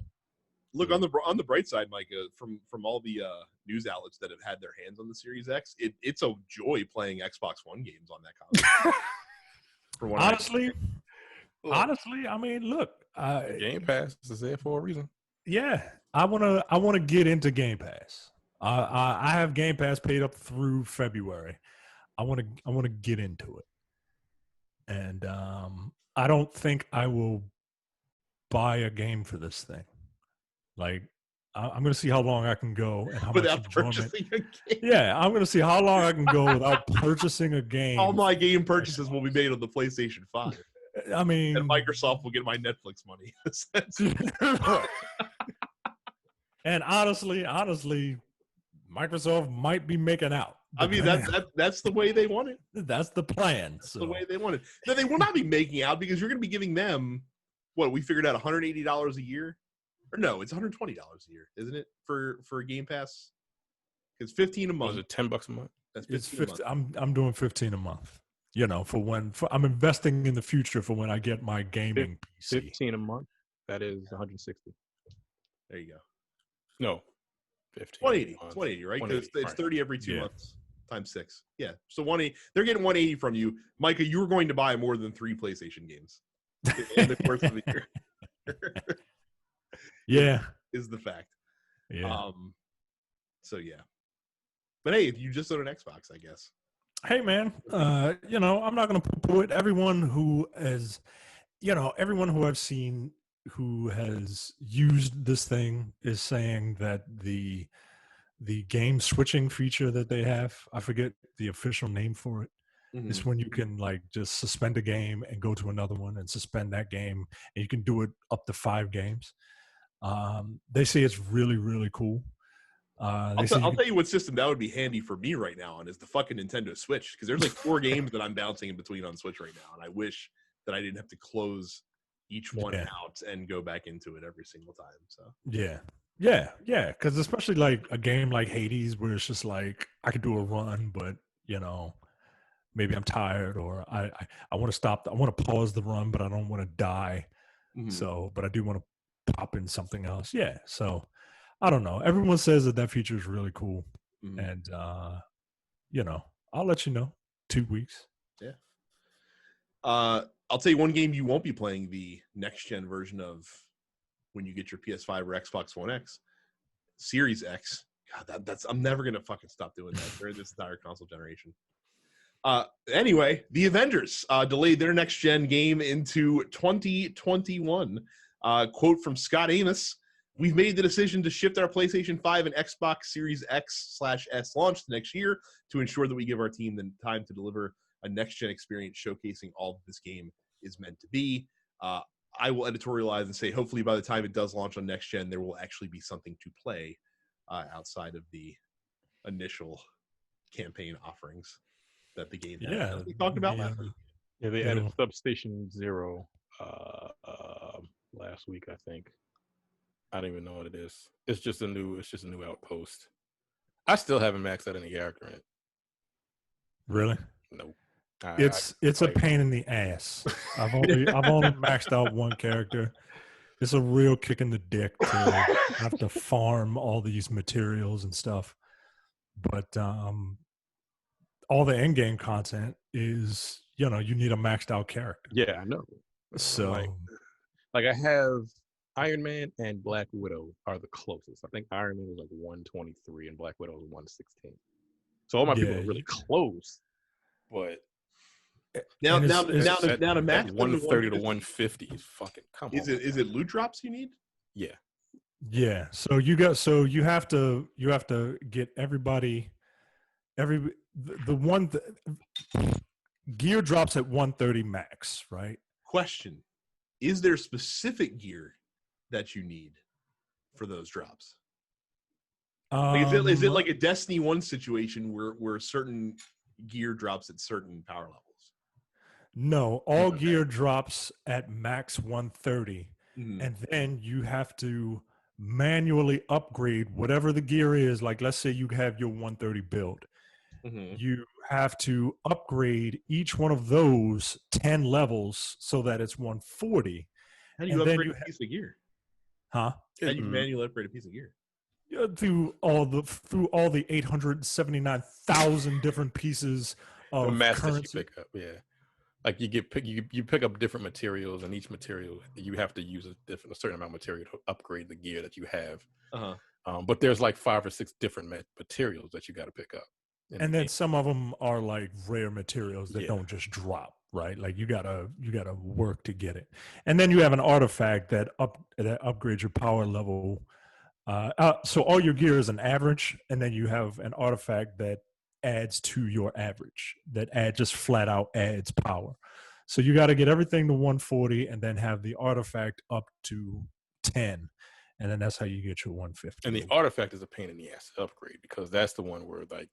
Look, on the bright side, Micah, from all the news outlets that have had their hands on the Series X, it's a joy playing Xbox One games on that console. Honestly, I mean, look, Game Pass is there for a reason. Yeah, I wanna get into Game Pass. I have Game Pass paid up through February. I wanna get into it, and I don't think I will buy a game for this thing. Like, I'm going to see how long I can go and how without much purchasing a game. Yeah, I'm going to see how long I can go without purchasing a game. All my game purchases will be made on the PlayStation 5. I mean, and Microsoft will get my Netflix money. And honestly, Microsoft might be making out. I mean, that's the way they want it. That's the plan. That's the way they want it. No, they will not be making out because you're going to be giving them what we figured out $180 a year. Or no, it's $120 a year, isn't it, for Game Pass? It's $15 a month. Was it $10 a month? That's $15 a month. I'm doing $15 a month. You know, I'm investing in the future for when I get my gaming PC. $15 a month. That is $160. There you go. No, $15. $180, right? Because it's 30 every 2 months times 6. Yeah, so $180. They're getting $180 from you, Micah. You were going to buy more than 3 PlayStation games in the course of the year. Yeah, is the fact. Yeah. So yeah, but hey, if you just own an Xbox, I guess. Hey man, I'm not gonna poo-poo it. Everyone who I've seen who has used this thing is saying that the game switching feature that they have, I forget the official name for it. Mm-hmm. It's when you can like just suspend a game and go to another one and suspend that game, and you can do it up to 5 games. They say it's really, really cool. I'll tell you what system that would be handy for me right now on is the fucking Nintendo Switch, because there's like 4 games that I'm bouncing in between on Switch right now, and I wish that I didn't have to close each one out and go back into it every single time. So yeah, because especially like a game like Hades, where it's just like I could do a run, but maybe I'm tired or I want to stop. I want to pause the run, but I don't want to die. Mm-hmm. So, but I do want to pop in something else. Yeah. So I don't know. Everyone says that feature is really cool. Mm-hmm. And, I'll let you know 2 weeks. Yeah. I'll tell you one game you won't be playing the next gen version of when you get your PS5 or Xbox One X, Series X. God, I'm never going to fucking stop doing that during this entire console generation. Anyway, the Avengers delayed their next gen game into 2021. Quote from Scott Amos, We've made the decision to shift our PlayStation 5 and Xbox Series X/S launch to next year to ensure that we give our team the time to deliver a next-gen experience showcasing all that this game is meant to be. I will editorialize and say hopefully by the time it does launch on next-gen, there will actually be something to play outside of the initial campaign offerings that the game had. Yeah, We talked about last week. Yeah, they added Substation Zero last week, I think. I don't even know what it is. It's just a new outpost. I still haven't maxed out any character in it. Really? Nope. It's a pain in the ass. I've only maxed out one character. It's a real kick in the dick to have to farm all these materials and stuff. But all the end game content is, you need a maxed out character. Yeah, I know. So like I have Iron Man and Black Widow are the closest. I think Iron Man was like 123 and Black Widow was 116. So all my people are really close. But now to max 130 to 150 is fucking come on. Is it loot drops you need? Yeah. Yeah. So you have to get everybody gear drops at 130 max, right? Question. Is there specific gear that you need for those drops? Is it like a Destiny 1 situation where certain gear drops at certain power levels? No, all gear drops at max 130, and then you have to manually upgrade whatever the gear is. Like, let's say you have your 130 build. You have to upgrade each one of those 10 levels so that it's 140. How do you upgrade a piece of gear? Huh? How do you manually upgrade a piece of gear? Through all the 879,000 different pieces of currency. You pick up, yeah. Like you pick up different materials, and each material you have to use a certain amount of material to upgrade the gear that you have. But there's like 5 or 6 different materials that you got to pick up. And then some of them are like rare materials that don't just drop, right? Like you gotta work to get it. And then you have an artifact that upgrades your power level. So all your gear is an average, and then you have an artifact that adds to your average, that just flat out adds power. So you got to get everything to 140 and then have the artifact up to 10. And then that's how you get your 150. And the artifact is a pain in the ass to upgrade, because that's the one where like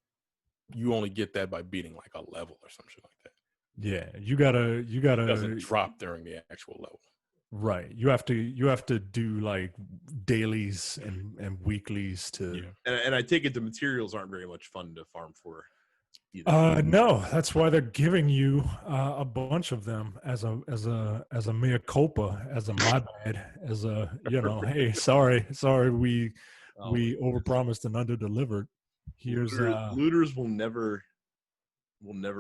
you only get that by beating like a level or some shit like that. Yeah, you gotta. It doesn't drop during the actual level. Right. You have to do like dailies and weeklies to. Yeah. And I take it the materials aren't very much fun to farm for either. No, that's why they're giving you a bunch of them as a mea culpa, as a my bad, as a hey, sorry, we overpromised and underdelivered. Here's looters will never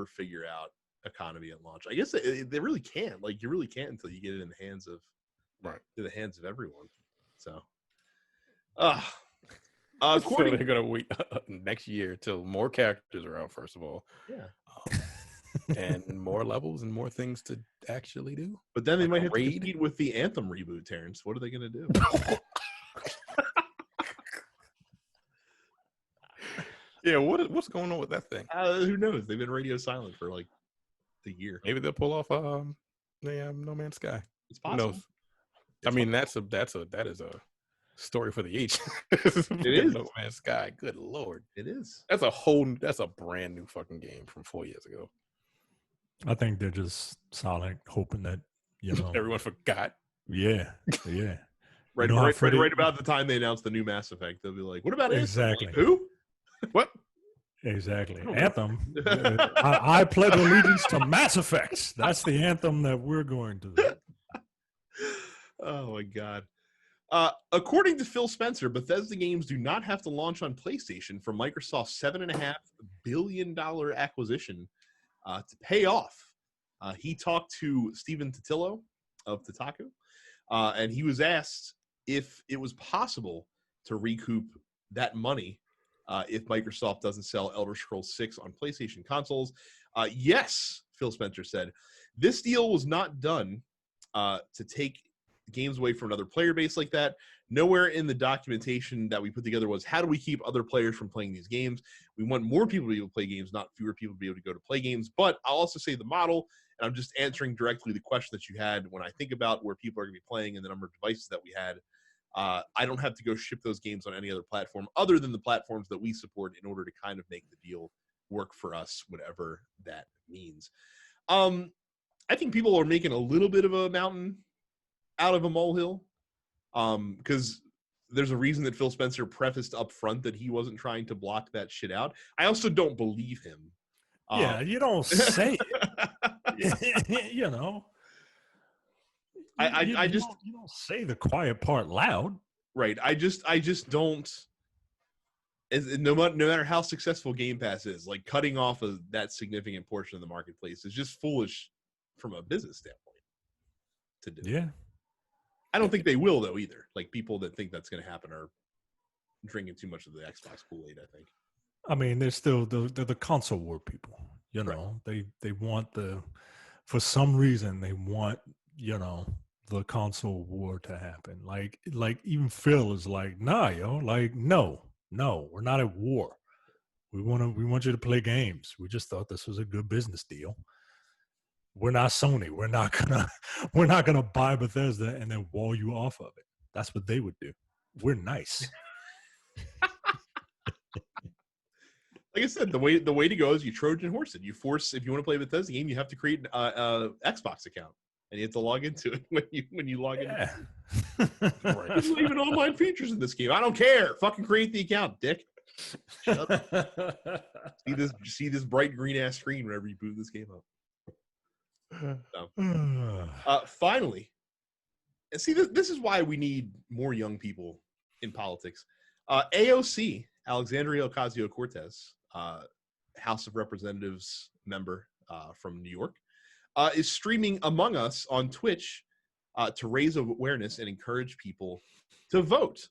figure out economy at launch. I guess they really can't. Like you really can't until you get it in the hands of everyone. So, so they're gonna wait next year till more characters are out. First of all, and more levels and more things to actually do. But then they might have to compete with the Anthem reboot, Terrence. What are they gonna do? Yeah, what's going on with that thing? Who knows? They've been radio silent for like a year. Maybe they'll pull off No Man's Sky. It's possible. Who knows? I mean, that is a story for the ages. It is No Man's Sky. Good Lord, it is. That's a brand new fucking game from 4 years ago. I think they're just solid, hoping that everyone forgot. Yeah. Right about the time they announced the new Mass Effect, they'll be like, "What about exactly Anthem? Like, who? What? Exactly. Anthem. I pledge allegiance to Mass Effect. That's the anthem that we're going to do. Oh my God. According to Phil Spencer, Bethesda games do not have to launch on PlayStation for Microsoft's $7.5 billion acquisition to pay off. He talked to Stephen Totillo of Kotaku, and he was asked if it was possible to recoup that money if Microsoft doesn't sell Elder Scrolls 6 on PlayStation consoles. Yes, Phil Spencer said. This deal was not done to take games away from another player base like that. Nowhere in the documentation that we put together was how do we keep other players from playing these games. We want more people to be able to play games, not fewer people to be able to go to play games. But I'll also say the model, and I'm just answering directly the question that you had. When I think about where people are going to be playing and the number of devices that we had, I don't have to go ship those games on any other platform other than the platforms that we support in order to kind of make the deal work for us, whatever that means. I think people are making a little bit of a mountain out of a molehill, because there's a reason that Phil Spencer prefaced up front that he wasn't trying to block that shit out. I also don't believe him. Yeah, you don't say it. You know, I just you don't say the quiet part loud, right. I just don't. No matter how successful Game Pass is, like cutting off of that significant portion of the marketplace is just foolish from a business standpoint to do. Yeah. I don't think they will though either. Like people that think that's going to happen are drinking too much of the Xbox Kool-Aid, I think. I mean, they're still they're the console war people. You know, right. They want for some reason they want, you know, the console war to happen. Like even Phil is like, nah, yo, like no, we're not at war. We want you to play games. We just thought this was a good business deal. We're not Sony. We're not gonna buy Bethesda and then wall you off of it. That's what they would do. We're nice. Like I said, the way to go is you Trojan horse it. You force, if you want to play a Bethesda game, you have to create a Xbox account and you have to log into it when you log in. Right. There's not even online features in this game. I don't care. Fucking create the account, dick. Shut up. See this bright green ass screen whenever you boot this game up. So, finally, and see this is why we need more young people in politics. AOC, Alexandria Ocasio-Cortez, House of Representatives member from New York, is streaming Among Us on Twitch to raise awareness and encourage people to vote.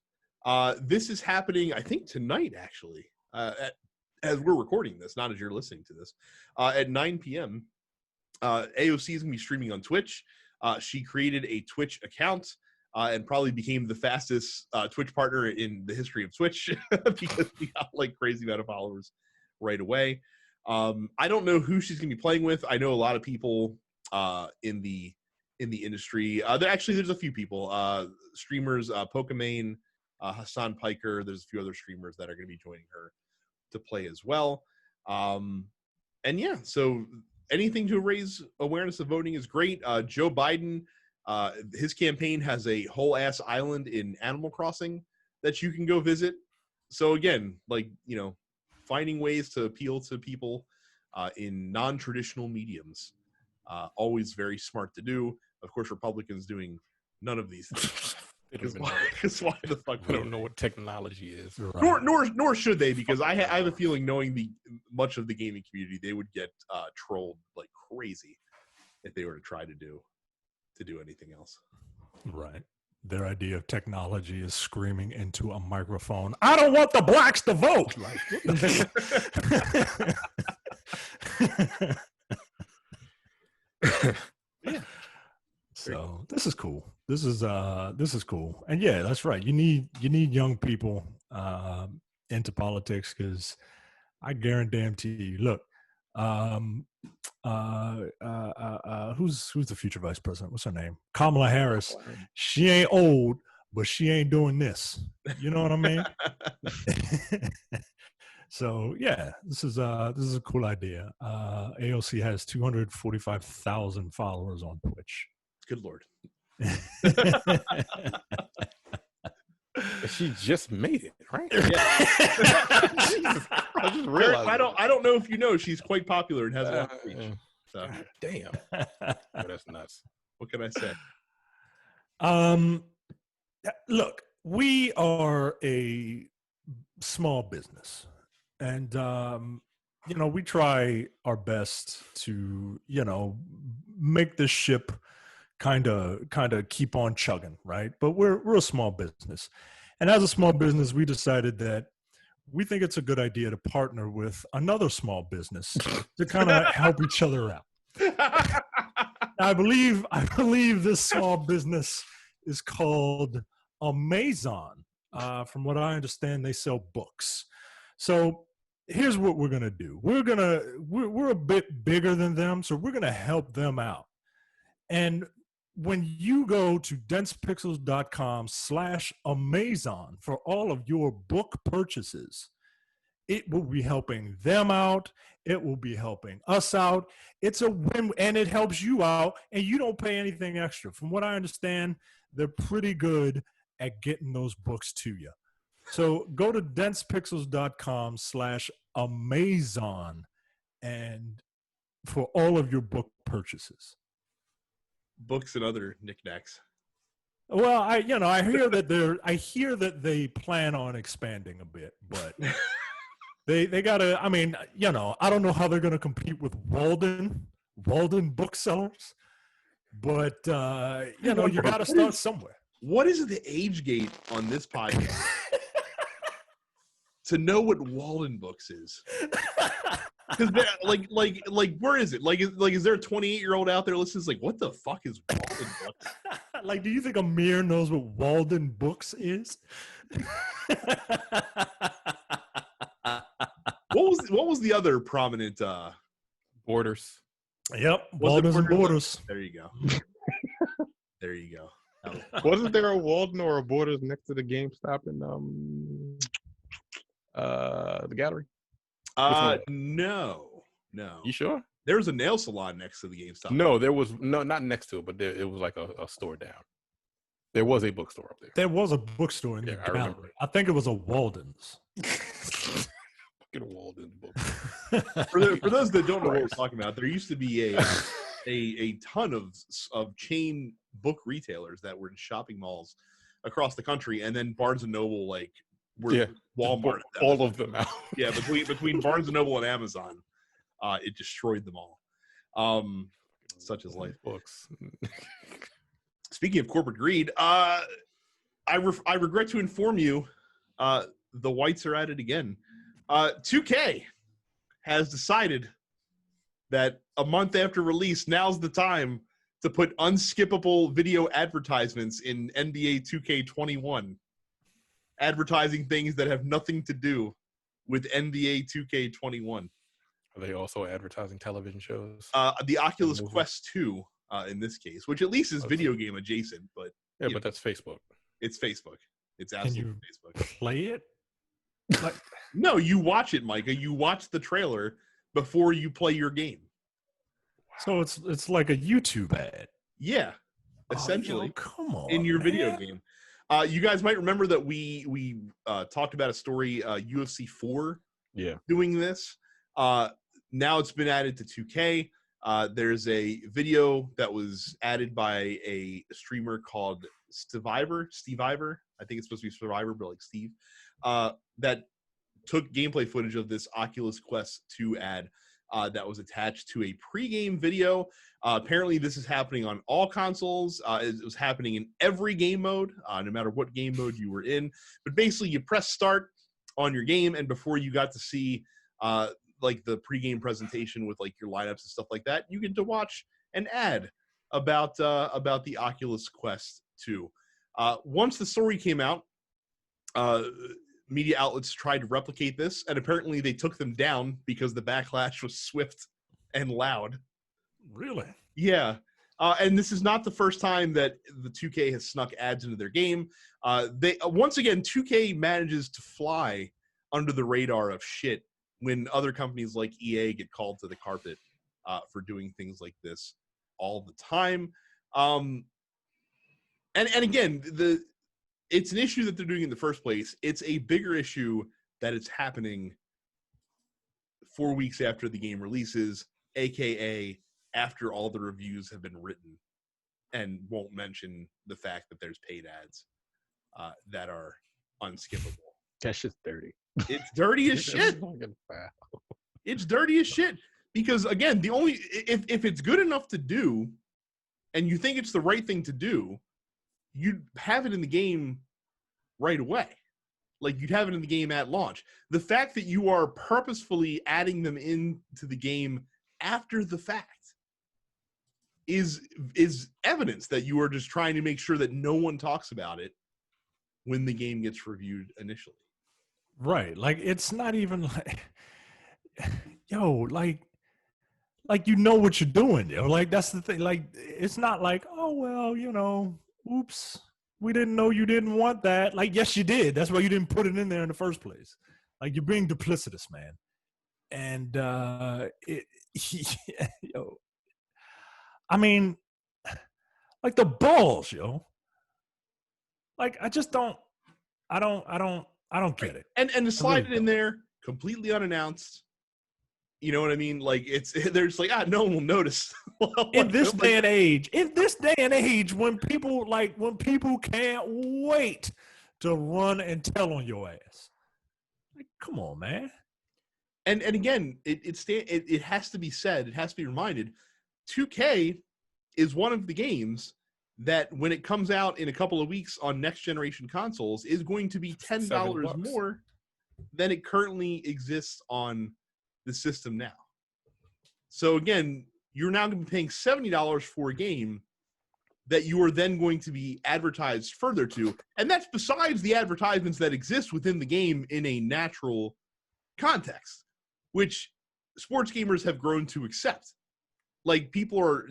This is happening, I think, tonight, actually, as we're recording this, not as you're listening to this, at 9 p.m. AOC is going to be streaming on Twitch. She created a Twitch account and probably became the fastest Twitch partner in the history of Twitch because she got like crazy amount of followers right away. I don't know who she's going to be playing with. I know a lot of people in the industry. There's a few people, streamers, Pokimane, Hassan Piker. There's a few other streamers that are going to be joining her to play as well. And yeah, so anything to raise awareness of voting is great. Joe Biden, his campaign has a whole ass island in Animal Crossing that you can go visit. So again, like, you know, finding ways to appeal to people in non-traditional mediums, always very smart to do. Of course, Republicans doing none of these things. Because why the fuck? I don't know what technology is. Right. Nor should they, because I have a feeling, knowing much of the gaming community, they would get trolled like crazy if they were to try to do anything else. Right. Their idea of technology is screaming into a microphone, "I don't want the blacks to vote." Like, yeah. So this is cool. This is cool. And yeah, that's right. You need young people into politics, because I guarantee you. Look, who's the future vice president? What's her name? Kamala Harris. She ain't old, but she ain't doing this. You know what I mean? So yeah, this is a cool idea. AOC has 245,000 followers on Twitch. Good Lord. She just made it, right? Yeah. Jesus, I just realized. I don't know if you know, she's quite popular and has a lot of reach. So. God damn. Oh, that's nuts. What can I say? Look, we are a small business, and you know, we try our best to, you know, make this ship kind of keep on chugging, right? But we're a small business, and as a small business, we decided that we think it's a good idea to partner with another small business to kind of help each other out. I believe this small business is called Amazon. From what I understand, they sell books. So here's what we're gonna do. We're a bit bigger than them, so we're gonna help them out. And when you go to densepixels.com/Amazon for all of your book purchases, it will be helping them out. It will be helping us out. It's a win, and it helps you out, and you don't pay anything extra. From what I understand, they're pretty good at getting those books to you. So go to densepixels.com/Amazon and for all of your book purchases. Books and other knickknacks. Well, I hear that they plan on expanding a bit, but they gotta. I mean, I don't know how they're gonna compete with Walden booksellers, but you gotta start somewhere. What is the age gate on this podcast to know what Walden Books is? Because like, where is it? Is there a 28-year-old out there listening? Like, what the fuck is Walden Books? Like, do you think Amir knows what Walden Books is? What was the other prominent Borders? Yep, Borders and Borders. There you go. There you go. Wasn't there a Walden or a Borders next to the GameStop in the gallery? No. You sure? There was a nail salon next to the GameStop. No, there was not next to it, but it was like a store down. There was a bookstore up there. There was a bookstore in the gallery. I think it was a Walden's. Fucking Walden's book. For those that don't know what we're talking about, there used to be a ton of chain book retailers that were in shopping malls across the country, and then Barnes and Noble Walmart all of them out. Yeah, between Barnes and Noble and Amazon, it destroyed them all. Such is life. Books. Speaking of corporate greed, I regret to inform you, the whites are at it again. 2K has decided that a month after release, now's the time to put unskippable video advertisements in NBA 2K21. Advertising things that have nothing to do with NBA 2K21. Are they also advertising television shows? The Oculus Quest 2, in this case, which at least is video game adjacent, but but that's Facebook. It's Facebook. It's absolutely Facebook. Play it? Like, no, you watch it, Micah. You watch the trailer before you play your game. So it's like a YouTube ad. Yeah, essentially. Come on, in your man. video game. You guys might remember that we talked about a story, UFC 4 doing this. Now it's been added to 2K. There's a video that was added by a streamer called Steve Ivor. I think it's supposed to be Survivor, but like Steve. That took gameplay footage of this Oculus Quest 2 ad that was attached to a pregame video. Apparently, this is happening on all consoles. It was happening in every game mode, no matter what game mode you were in. But basically, you press start on your game, and before you got to see like the pregame presentation with like your lineups and stuff like that, you get to watch an ad about the Oculus Quest 2. Once the story came out, media outlets tried to replicate this, and apparently they took them down because the backlash was swift and loud. Really? Yeah. And this is not the first time that the 2K has snuck ads into their game. They once again, 2K manages to fly under the radar of shit when other companies like EA get called to the carpet for doing things like this all the time. And again, it's an issue that they're doing in the first place. It's a bigger issue that it's happening 4 weeks after the game releases, aka after all the reviews have been written, and won't mention the fact that there's paid ads that are unskippable. That's just dirty. It's dirty as shit. It's dirty as shit. Because again, if it's good enough to do, and you think it's the right thing to do, you'd have it in the game right away. Like, you'd have it in the game at launch. The fact that you are purposefully adding them into the game after the fact is evidence that you are just trying to make sure that no one talks about it when the game gets reviewed initially. Right. Like, it's not even like, yo, like you know what you're doing, yo. Like, that's the thing. Like, it's not like, oh, well, you know, oops, we didn't know you didn't want that. Like, yes, you did. That's why you didn't put it in there in the first place. Like, you're being duplicitous, man. And yo, I mean, like, the balls, yo. Like, I just don't get it. And to slide really it in there completely unannounced. You know what I mean? Like, they're just like, no one will notice. In this day and age, when people can't wait to run and tell on your ass. Like, come on, man. And again, it has to be said, it has to be reminded, 2K is one of the games that when it comes out in a couple of weeks on next generation consoles is going to be $10 more than it currently exists on the system now. So again, you're now going to be paying $70 for a game that you are then going to be advertised further to. And that's besides the advertisements that exist within the game in a natural context, which sports gamers have grown to accept. Like, people are,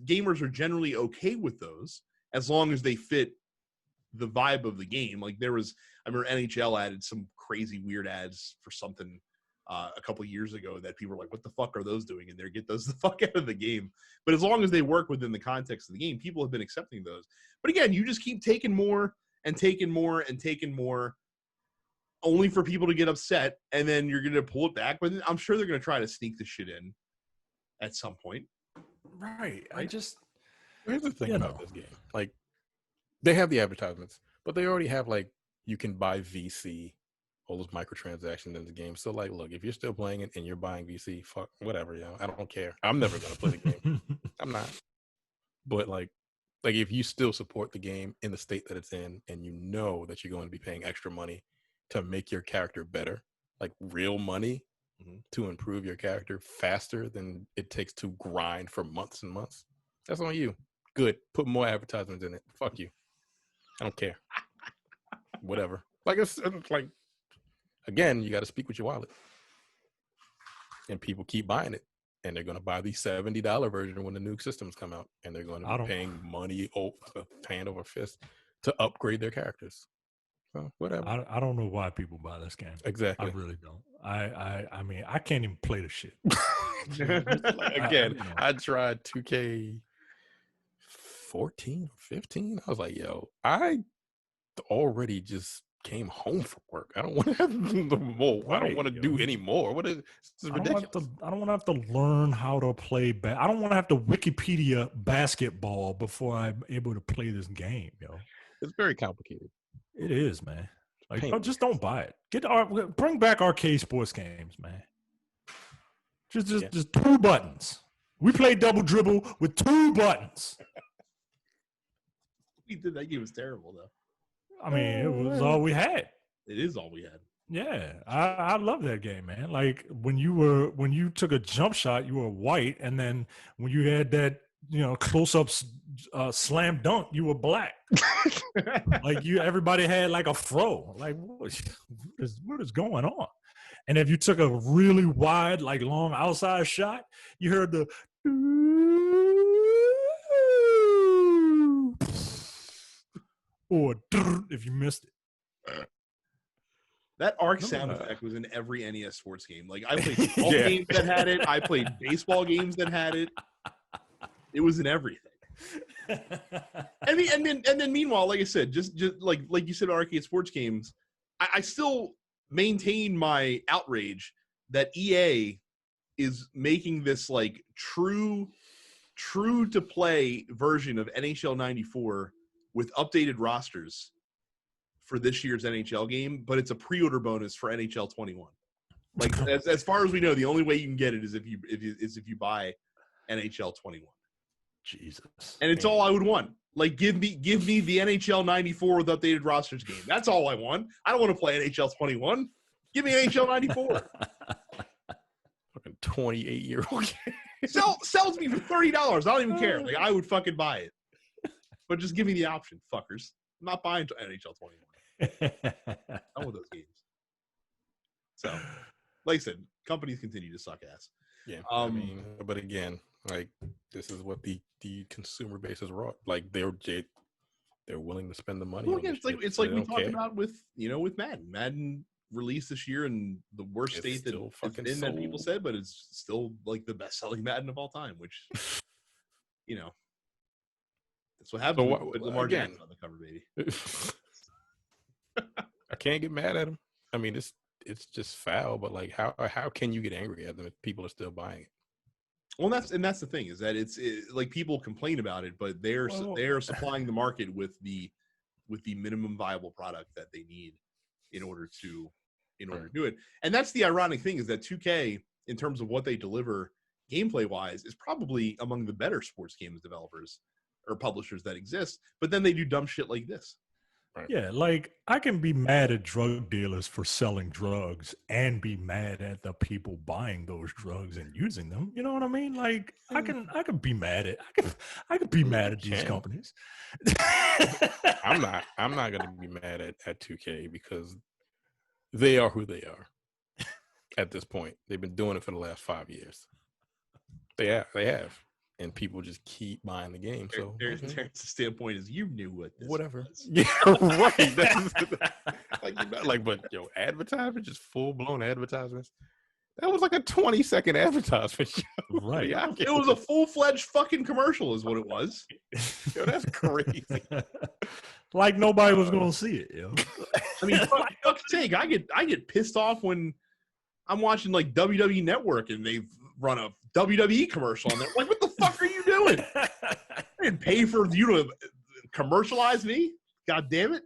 gamers are generally okay with those as long as they fit the vibe of the game. Like, I remember NHL added some crazy weird ads for something a couple of years ago that people were like, what the fuck are those doing in there? Get those the fuck out of the game. But as long as they work within the context of the game, people have been accepting those. But again, you just keep taking more and taking more and taking more, only for people to get upset, and then you're going to pull it back. But I'm sure they're going to try to sneak this shit in at some point. Right. Here's the thing about this game. Like, they have the advertisements, but they already have, like, you can buy VC, all those microtransactions in the game. So, like, look, if you're still playing it and you're buying VC, fuck, whatever, I don't care. I'm never going to play the game. I'm not. But, like, if you still support the game in the state that it's in, and you know that you're going to be paying extra money to make your character better, like real money, to improve your character faster than it takes to grind for months and months, that's on you. Good. Put more advertisements in it. Fuck you. I don't care. Whatever. Like, it's like, again, you got to speak with your wallet. And people keep buying it. And they're going to buy the $70 version when the new systems come out. And they're going to be paying money hand over fist to upgrade their characters. So, whatever. I don't know why people buy this game. Exactly. I really don't. I mean, I can't even play the shit. Again, I tried 2K 14 or 15. I was like, yo, I already just came home from work. I don't want to have more. I don't want to do any more. What is this? Is ridiculous. I don't want to have to learn how to play. I don't want to have to Wikipedia basketball before I'm able to play this game. It's very complicated. It is, man. Like, just don't buy it. Bring back arcade sports games, man. Just 2 buttons. We played double dribble with 2 buttons. We did. That game was terrible, though. I mean, it was all we had. It is all we had. Yeah, I love that game, man. Like, when you took a jump shot, you were white, and then when you had that, close-ups slam dunk, you were black. Like, everybody had like a fro. Like, what is going on? And if you took a really wide, like, long outside shot, you heard the or if you missed it. That arc sound effect was in every NES sports game. Like, I played football games that had it. I played baseball games that had it. It was in everything. And then meanwhile, like I said, just like you said, arcade sports games, I still maintain my outrage that EA is making this like true to play version of NHL 94 with updated rosters for this year's NHL game, but it's a pre-order bonus for NHL 21. Like, as far as we know, the only way you can get it is if you buy NHL 21. Jesus. And it's all I would want. Like, give me the NHL 94 with updated rosters game. That's all I want. I don't want to play NHL 21. Give me NHL 94. Fucking 28-year-old game. Sells me for $30. I don't even care. Like, I would fucking buy it. But just give me the option, fuckers. I'm not buying NHL 21. Done with those games. So, like I said, companies continue to suck ass. Yeah, I mean, but again, like this is what the consumer base is wrought. Like they're willing to spend the money. Well, On again, this it's so like they we don't talked care. about with Madden. Madden released this year in the worst It's state that still it's fucking been that people sold. said, but it's still like the best selling Madden of all time, which that's what happens when you put Lamar Jackson on the cover, baby. I can't get mad at him. I mean, it's just foul, but like how can you get angry at them if people are still buying it? Well, that's the thing is that it's like people complain about it, but they're supplying the market with the minimum viable product that they need in order to do it. And that's the ironic thing is that 2K, in terms of what they deliver gameplay wise, is probably among the better sports games developers or publishers that exist. But then they do dumb shit like this. Right. Yeah, like I can be mad at drug dealers for selling drugs and be mad at the people buying those drugs and using them. You know what I mean? Like I can be mad at I can be mad at these companies. I'm not gonna be mad at 2K because they are who they are at this point. They've been doing it for the last 5 years. They have. And people just keep buying the game. So there's the standpoint is you knew what this whatever. was. Yeah, right. But advertisement, just full blown advertisements. That was like a 20-second advertisement. Right. It was a full-fledged fucking commercial, is what it was. Yo, that's crazy. Like nobody was gonna see it. Yo. I mean, fuck's sake, I get pissed off when I'm watching like WWE Network and they've run a WWE commercial on there. Like, what the fuck are you doing? I didn't pay for you to commercialize me. God damn it.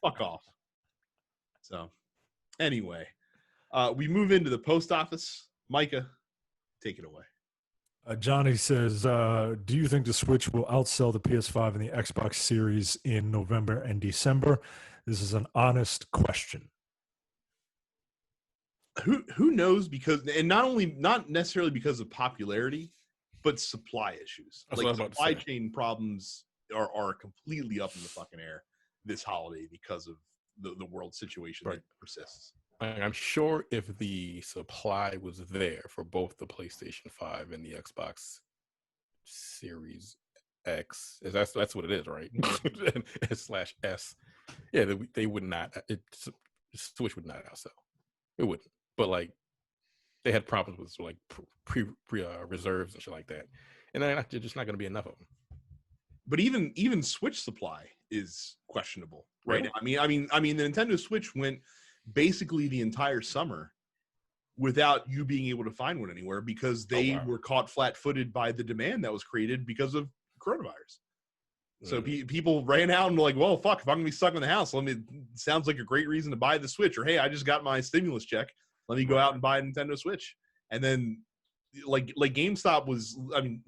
Fuck off. So, anyway, we move into the post office. Micah, take it away. Johnny says, do you think the Switch will outsell the PS5 and the Xbox Series in November and December? This is an honest question. Who knows? Because, and not necessarily because of popularity, but supply issues. Like supply chain problems are completely up in the fucking air this holiday because of the world situation that persists. I'm sure if the supply was there for both the PlayStation 5 and the Xbox Series X, that's what it is, right? /S. Yeah, they would not. Switch would not outsell. It wouldn't. But like, they had problems with like pre reserves and shit like that, and they're just not going to be enough of them. But even Switch supply is questionable right now. I mean, the Nintendo Switch went basically the entire summer without you being able to find one anywhere because they were caught flat-footed by the demand that was created because of coronavirus. So people ran out and were like, well, fuck, if I'm going to be stuck in the house, sounds like a great reason to buy the Switch. Or, hey, I just got my stimulus check. Let me go out and buy a Nintendo Switch. And then, like GameStop was,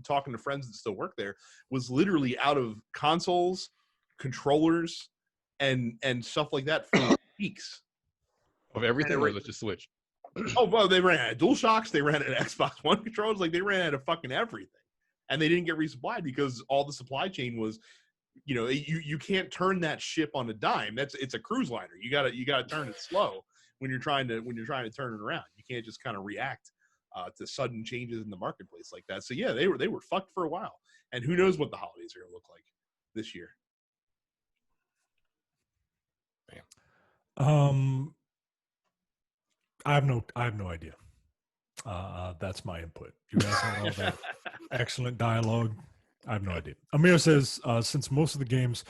talking to friends that still work there, was literally out of consoles, controllers, and stuff like that for weeks. Of everything, or just Switch? Oh, well, they ran out of DualShocks. They ran out of Xbox One controllers. Like, they ran out of fucking everything. And they didn't get resupplied because all the supply chain was, you can't turn that ship on a dime. It's a cruise liner. You gotta turn it slow when you're trying to turn it around. You can't just kind of react to sudden changes in the marketplace like that. So yeah, they were fucked for a while. And who knows what the holidays are gonna look like this year. I have no idea. That's my input. You guys had all that excellent dialogue. I have no idea. Amir says, since most of the games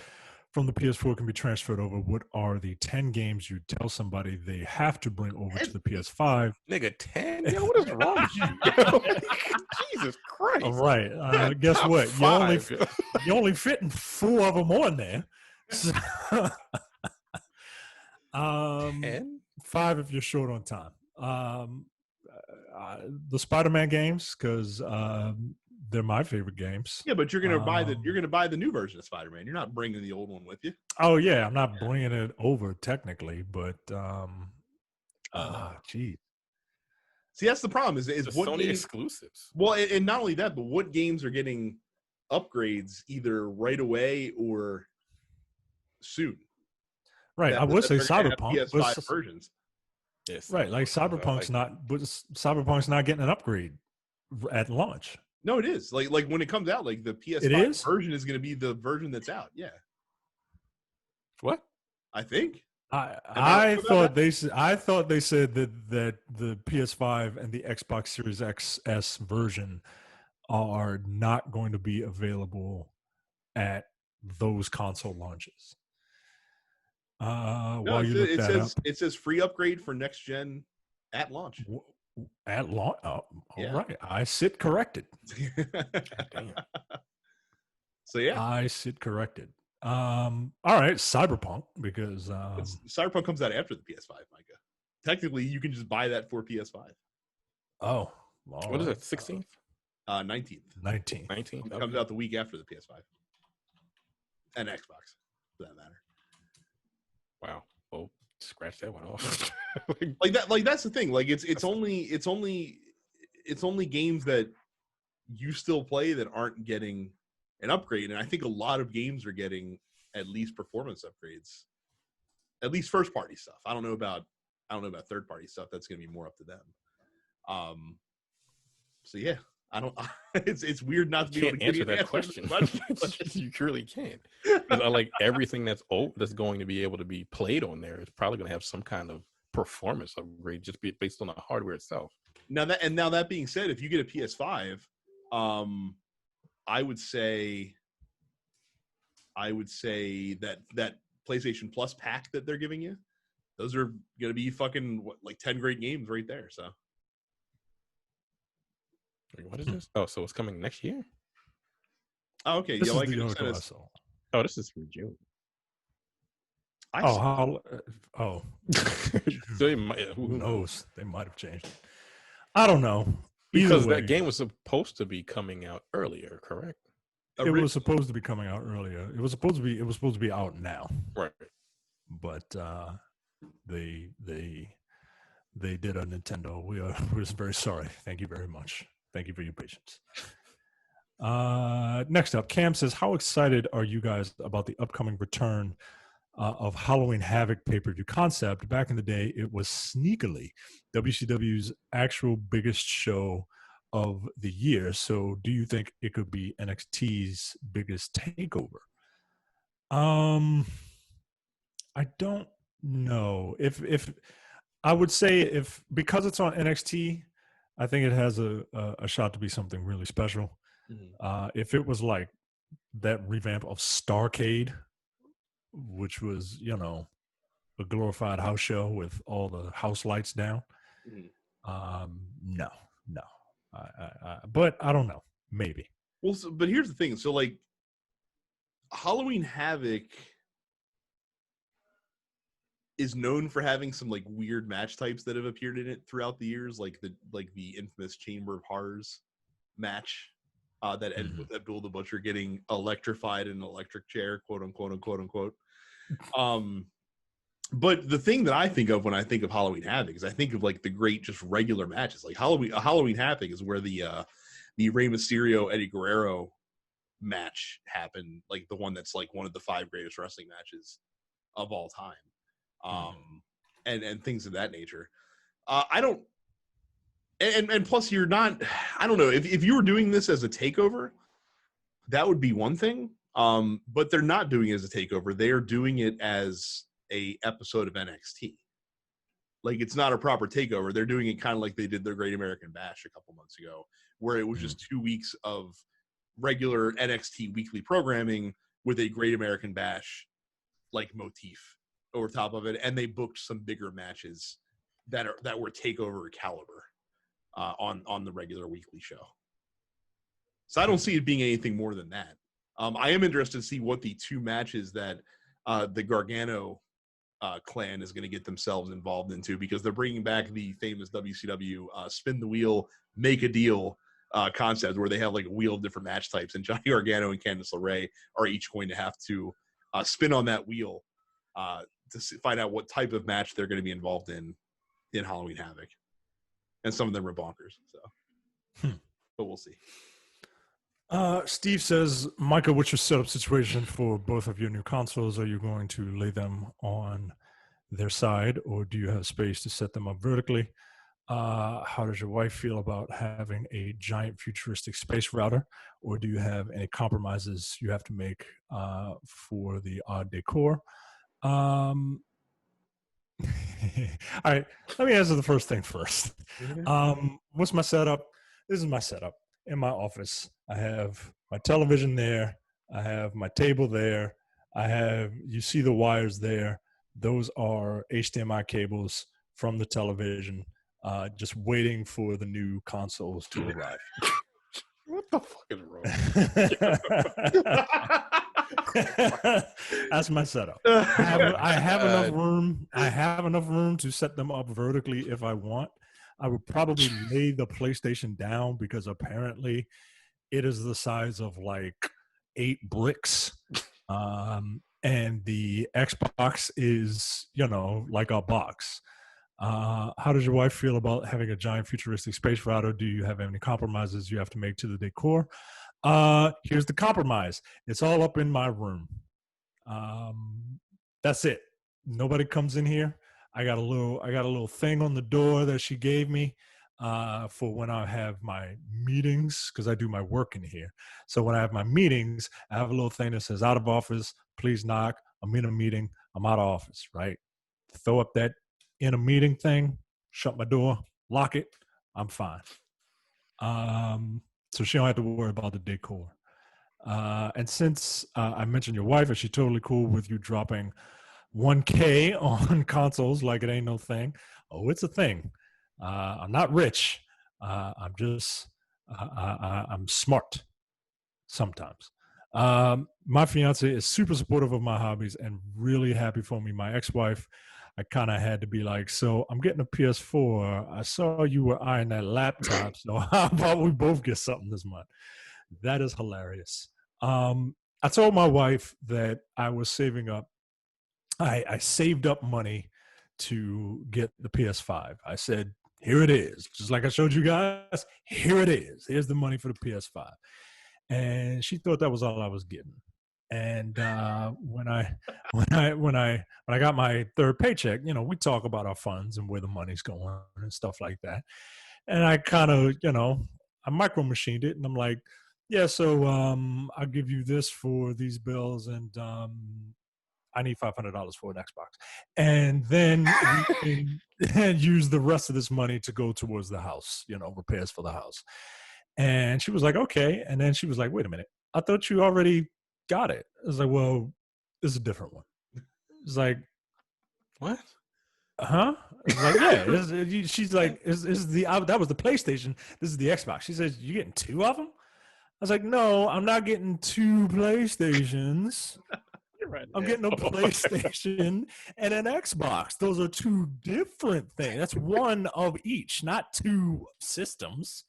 from the PS4 can be transferred over, what are the 10 games you tell somebody they have to bring over to the PS5? Nigga, 10? Yo, what is wrong with you? Jesus Christ. All right. Guess Top what? 5. You're only fitting 4 of them on there. So, 10? 5 if you're short on time. The Spider-Man games, because they're my favorite games. Yeah, but you're gonna buy the new version of Spider-Man. You're not bringing the old one with you. Oh yeah, I'm not bringing it over technically, but geez. See, that's the problem. Is what Sony exclusives? Well, and not only that, but what games are getting upgrades either right away or soon? Right. I would say they're gonna have Cyberpunk, PS5 versions. Yes, right, like Cyberpunk's not getting an upgrade at launch. No, it is like when it comes out, like the It PS5 is? version is going to be the version that's out. Yeah, What? I think. I thought they said that the PS5 and the Xbox Series XS version are not going to be available at those console launches. No, While you look that up, it says free upgrade for next gen at launch. at launch. Oh, Yeah. all right, I sit corrected. Damn. So yeah, I sit corrected. All right, Cyberpunk, because Cyberpunk comes out after the PS5, Micah. Technically, you can just buy that for PS5. oh, What is it? 16th? 19th. 19. 19th? It comes out the week after the PS5 and Xbox, for that matter. Wow. Oh, scratch that one off. Like that. Like that's the thing. Like it's only games that you still play that aren't getting an upgrade, and I think a lot of games are getting at least performance upgrades, at least first party stuff. I don't know about third party stuff. That's going to be more up to them. So yeah, I don't. It's weird not to be able to answer that question. You really can't. I like everything that's going to be able to be played on there is probably going to have some kind of performance upgrade just based on the hardware itself. Now that being said, if you get a PS5, I would say that PlayStation Plus pack that they're giving you, those are going to be fucking 10 great games right there. So what is this? Oh, so it's coming next year? Oh, okay. This Yeah, is the article I saw. Oh, this is from June. So who Who knows? They might have changed it. I don't know. Because that game was supposed to be coming out earlier, correct? It was supposed to be coming out earlier. It was supposed to be out now. Right. But they did a Nintendo. We're very sorry. Thank you very much. Thank you for your patience. Next up, Cam says, how excited are you guys about the upcoming return of Halloween Havoc pay-per-view concept? Back in the day, it was sneakily WCW's actual biggest show of the year. So do you think it could be NXT's biggest takeover? I don't know. If I would say because it's on NXT, I think it has a shot to be something really special. Mm-hmm. If it was like that revamp of Starrcade, which was, a glorified house show with all the house lights down. No. But I don't know. Maybe. Well, but here's the thing. So, like, Halloween Havoc is known for having some like weird match types that have appeared in it throughout the years, like the infamous Chamber of Horrors match that ended with Abdul the Butcher getting electrified in an electric chair, quote unquote. But the thing that I think of when I think of Halloween Havoc is I think of like the great just regular matches. Like Halloween Havoc is where the Rey Mysterio Eddie Guerrero match happened, like the one that's like one of the 5 greatest wrestling matches of all time, and things of that nature. I don't, and plus you're not. I don't know if you were doing this as a takeover, that would be one thing. But they're not doing it as a takeover. They are doing it as a episode of NXT. Like, it's not a proper takeover. They're doing it kind of like they did their Great American Bash a couple months ago, where it was just 2 weeks of regular NXT weekly programming with a Great American Bash like motif over top of it, and they booked some bigger matches that were takeover caliber on the regular weekly show. So I don't see it being anything more than that. I am interested to see what the 2 matches that the Gargano clan is going to get themselves involved into, because they're bringing back the famous WCW spin the wheel, make a deal concept, where they have like a wheel of different match types, and Johnny Gargano and Candice LeRae are each going to have to spin on that wheel to find out what type of match they're going to be involved in Halloween Havoc. And some of them are bonkers. So, but we'll see. Steve says, Micah, what's your setup situation for both of your new consoles? Are you going to lay them on their side, or do you have space to set them up vertically? How does your wife feel about having a giant futuristic space router, or do you have any compromises you have to make for the odd decor? All right, let me answer the first thing first. What's my setup? This is my setup in my office. I have my television there. I have my table there. You see the wires there. Those are HDMI cables from the television, just waiting for the new consoles to arrive. What the fuck is wrong? That's my setup. I have enough room. I have enough room to set them up vertically if I want. I would probably lay the PlayStation down because apparently it is the size of like 8 bricks. And the Xbox is, like a box. How does your wife feel about having a giant futuristic space router? Do you have any compromises you have to make to the decor? Here's the compromise. It's all up in my room. That's it. Nobody comes in here. I got a little thing on the door that she gave me for when I have my meetings, because I do my work in here. So when I have my meetings, I have a little thing that says out of office, please knock. I'm in a meeting. I'm out of office, right? Throw up that in a meeting thing, shut my door, lock it. I'm fine. So she don't have to worry about the decor. And since I mentioned your wife, is she totally cool with you dropping $1K on consoles like it ain't no thing? Oh, it's a thing. I'm not rich. I'm just I'm smart sometimes. My fiance is super supportive of my hobbies and really happy for me. My ex-wife, I kind of had to be like, so I'm getting a PS4. I saw you were eyeing that laptop, so how about we both get something this month? That is hilarious. I told my wife that I was saving up. I saved up money to get the PS5. I said, here it is. Just like I showed you guys, here it is. Here's the money for the PS5. And she thought that was all I was getting. And when I got my third paycheck, we talk about our funds and where the money's going and stuff like that. And I kind of, I micro machined it, and I'm like, yeah, so I'll give you this for these bills, and I need $500 for an Xbox, and then we can use the rest of this money to go towards the house, repairs for the house. And she was like, okay. And then she was like, wait a minute, I thought you already got it. I was like, well, this is a different one. It's like, what? Huh? It's like, yeah. She's like, that was the PlayStation. This is the Xbox. She says, you getting 2 of them? I was like, no, I'm not getting 2 PlayStations. Right. I'm getting a PlayStation and an Xbox. Those are 2 different things. That's one of each, not 2 systems,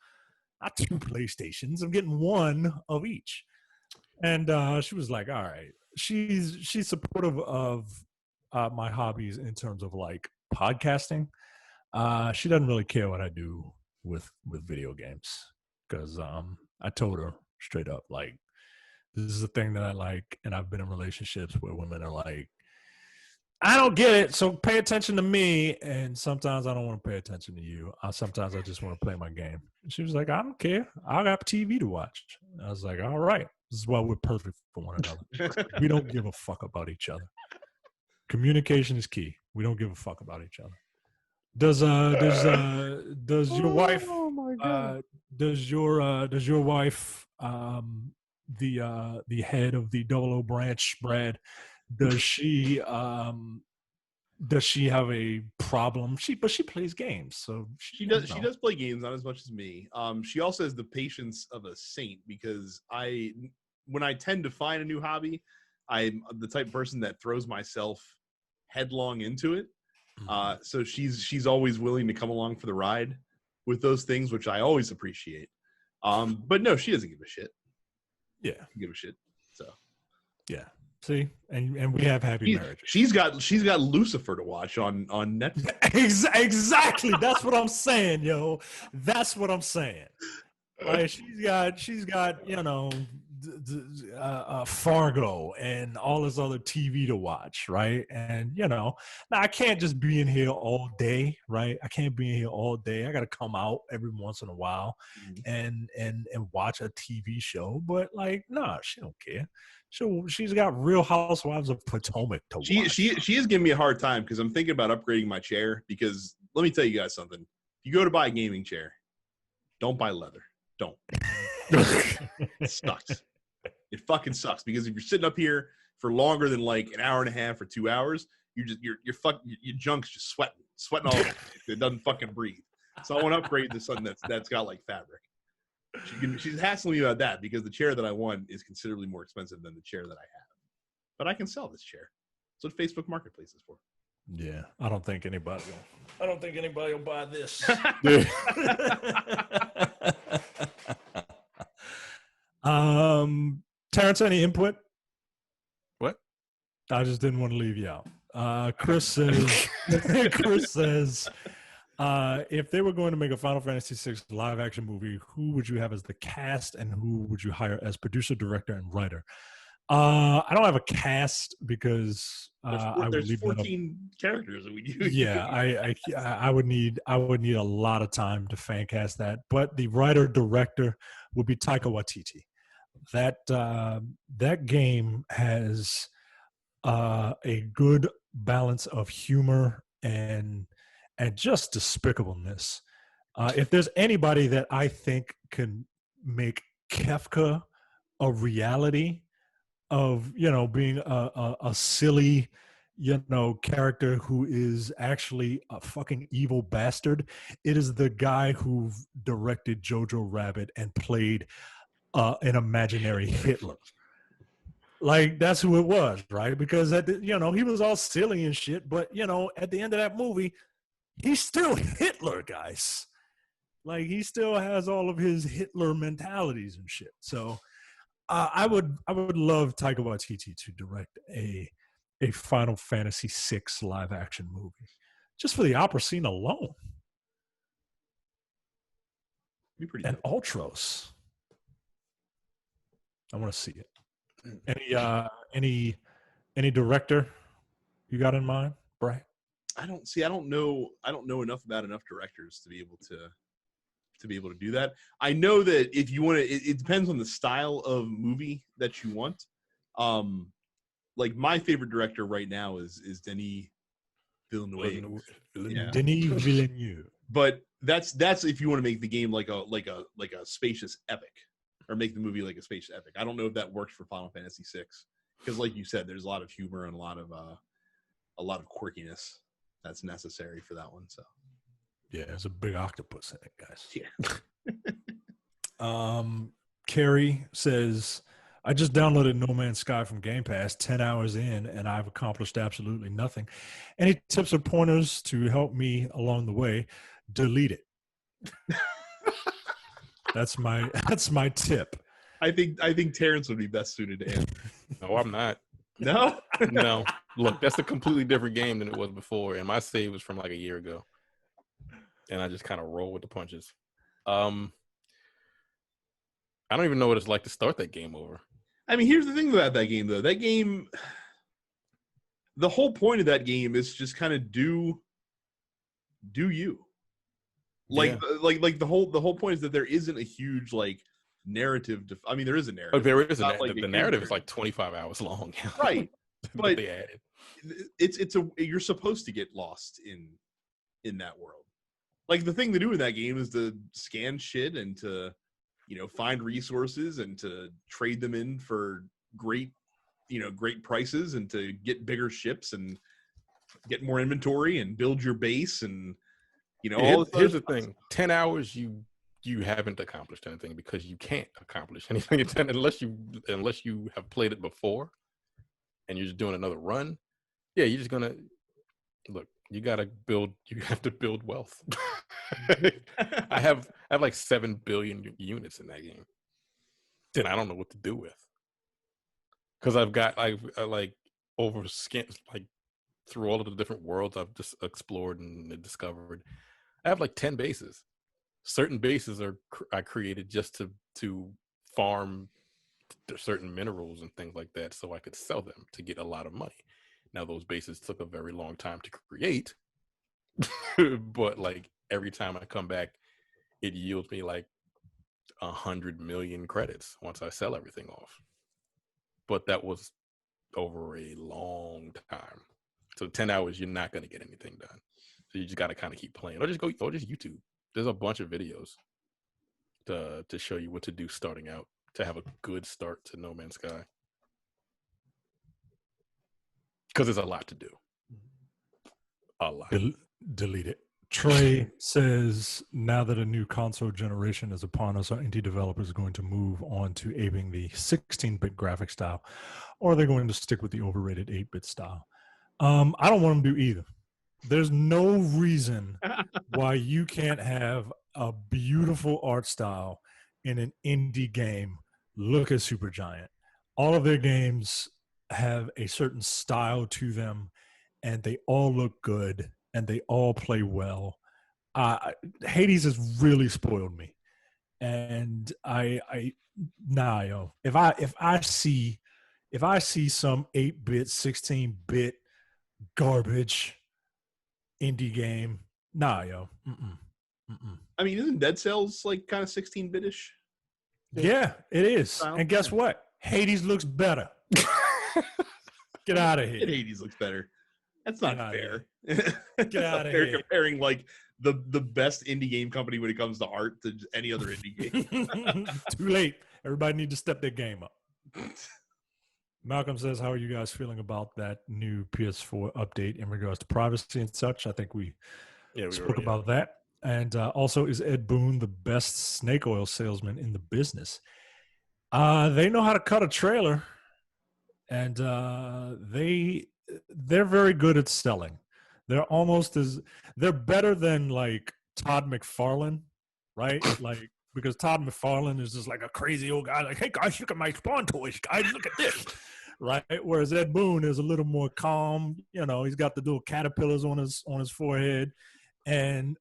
not 2 PlayStations. I'm getting one of each. And she was like, all right. She's supportive of my hobbies in terms of like podcasting. She doesn't really care what I do with video games, because I told her straight up, like, this is a thing that I like, and I've been in relationships where women are like, I don't get it, so pay attention to me. And sometimes I don't want to pay attention to you. Sometimes I just want to play my game. And she was like, I don't care. I got TV to watch. And I was like, all right. This is why we're perfect for one another. We don't give a fuck about each other. Communication is key. We don't give a fuck about each other. Does your wife? Oh my God. Does your wife? The head of the 00 branch, Brad, does she have a problem? But she plays games, so she does. She does play games, not as much as me. She also has the patience of a saint, because when I tend to find a new hobby, I'm the type of person that throws myself headlong into it. So she's always willing to come along for the ride with those things, which I always appreciate. But no, she doesn't give a shit. Yeah, give a shit. So yeah, see, and we have happy marriages. She's got Lucifer to watch on Netflix. Exactly. That's what I'm saying, yo. That's what I'm saying. Like she's got Fargo and all this other TV to watch, right? And now I can't just be in here all day, right? I can't be in here all day. I got to come out every once in a while and watch a TV show. But like, nah, she don't care. She's got Real Housewives of Potomac to watch. She is giving me a hard time because I'm thinking about upgrading my chair. Because let me tell you guys something: if you go to buy a gaming chair, don't buy leather. Don't. It sucks. It fucking sucks because if you're sitting up here for longer than like an hour and a half or 2 hours, your junk's just sweating all over. It doesn't fucking breathe. So I want to upgrade to something that's got like fabric. She's hassling me about that because the chair that I want is considerably more expensive than the chair that I have. But I can sell this chair. That's what Facebook Marketplace is for. Yeah, I don't think anybody will buy this. Terrence, any input? What? I just didn't want to leave you out. Chris says, if they were going to make a Final Fantasy VI live action movie, who would you have as the cast and who would you hire as producer, director, and writer? I don't have a cast because there's 14 characters that we use. Yeah, I would need a lot of time to fan cast that. But the writer director would be Taika Waititi. That game has a good balance of humor and just despicableness. If there's anybody that I think can make Kefka a reality of being a silly character who is actually a fucking evil bastard, it is the guy who directed Jojo Rabbit and played an imaginary Hitler. Like, that's who it was, right? Because he was all silly and shit, but at the end of that movie, he's still Hitler, guys. Like, he still has all of his Hitler mentalities and shit. So I would love Taika Waititi to direct a Final Fantasy VI live action movie, just for the opera scene alone. Be pretty and cool. Ultros. I want to see it. Any director you got in mind, Brian? I don't know enough about enough directors to be able to do that. I know that if you want to, it depends on the style of movie that you want. Like my favorite director right now is Denis Villeneuve. Yeah. Denis Villeneuve. But that's if you want to make the game like a spacious epic, or make the movie like a spacious epic. I don't know if that works for Final Fantasy VI because, like you said, there's a lot of humor and a lot of quirkiness that's necessary for that one. So yeah, there's a big octopus in it, guys. Yeah. Carrie says, I just downloaded No Man's Sky from Game Pass 10 hours in, and I've accomplished absolutely nothing. Any tips or pointers to help me along the way? Delete it. That's my tip. I think Terrence would be best suited to answer. No, I'm not. No? No. Look, that's a completely different game than it was before, and my save was from like a year ago. And I just kind of roll with the punches. I don't even know what it's like to start that game over. I mean, here's the thing about that game, though. That game, the whole point of that game is just kind of do you. Like, Yeah. like the whole point is that there isn't a huge like narrative. I mean, there is a narrative. Oh, there is like the narrative is like 25 hours long. Right. But they added. You're supposed to get lost in that world. Like, the thing to do in that game is to scan shit and to, find resources and to trade them in for great prices and to get bigger ships and get more inventory and build your base and, Here's the thing. 10 hours, you haven't accomplished anything because you can't accomplish anything in 10 unless you have played it before and you're just doing another run. Yeah, you're just gonna look. You have to build wealth. I have like 7 billion units in that game. Then I don't know what to do with, because I like through all of the different worlds I've just explored and discovered. I have like 10 bases. certain bases I created just to farm certain minerals and things like that, so I could sell them to get a lot of money. Now those bases took a very long time to create, but like every time I come back, it yields me like 100 million credits once I sell everything off. But that was over a long time. So 10 hours, you're not going to get anything done. So you just got to kind of keep playing, or just YouTube. There's a bunch of videos to show you what to do starting out to have a good start to No Man's Sky. Because there's a lot to do. A lot. Delete it. Trey says, now that a new console generation is upon us, are indie developers going to move on to aping the 16-bit graphic style, or are they going to stick with the overrated 8-bit style? I don't want them to do either. There's no reason why you can't have a beautiful art style in an indie game. Look at Supergiant. All of their games have a certain style to them, and they all look good, and they all play well. Hades has really spoiled me, and if I see some 8-bit, 16-bit garbage indie game, yo. I mean, isn't Dead Cells like kind of 16-bit-ish? Yeah, it is. And guess what? Hades looks better. Get out of here. Hades looks better. That's not fair. Get out of here. Comparing like the best indie game company when it comes to art to any other indie game. Too late. Everybody need to step their game up. Malcolm says, how are you guys feeling about that new PS4 update in regards to privacy and such? I think we spoke about that. And also, is Ed Boon the best snake oil salesman in the business? They know how to cut a trailer, and they're very good at selling. They're better than like Todd McFarlane, right? Like, because Todd McFarlane is just like a crazy old guy, like, hey guys, look at my Spawn toys, guys, look at this. Right? Whereas Ed Boon is a little more calm, he's got the little caterpillars on his forehead.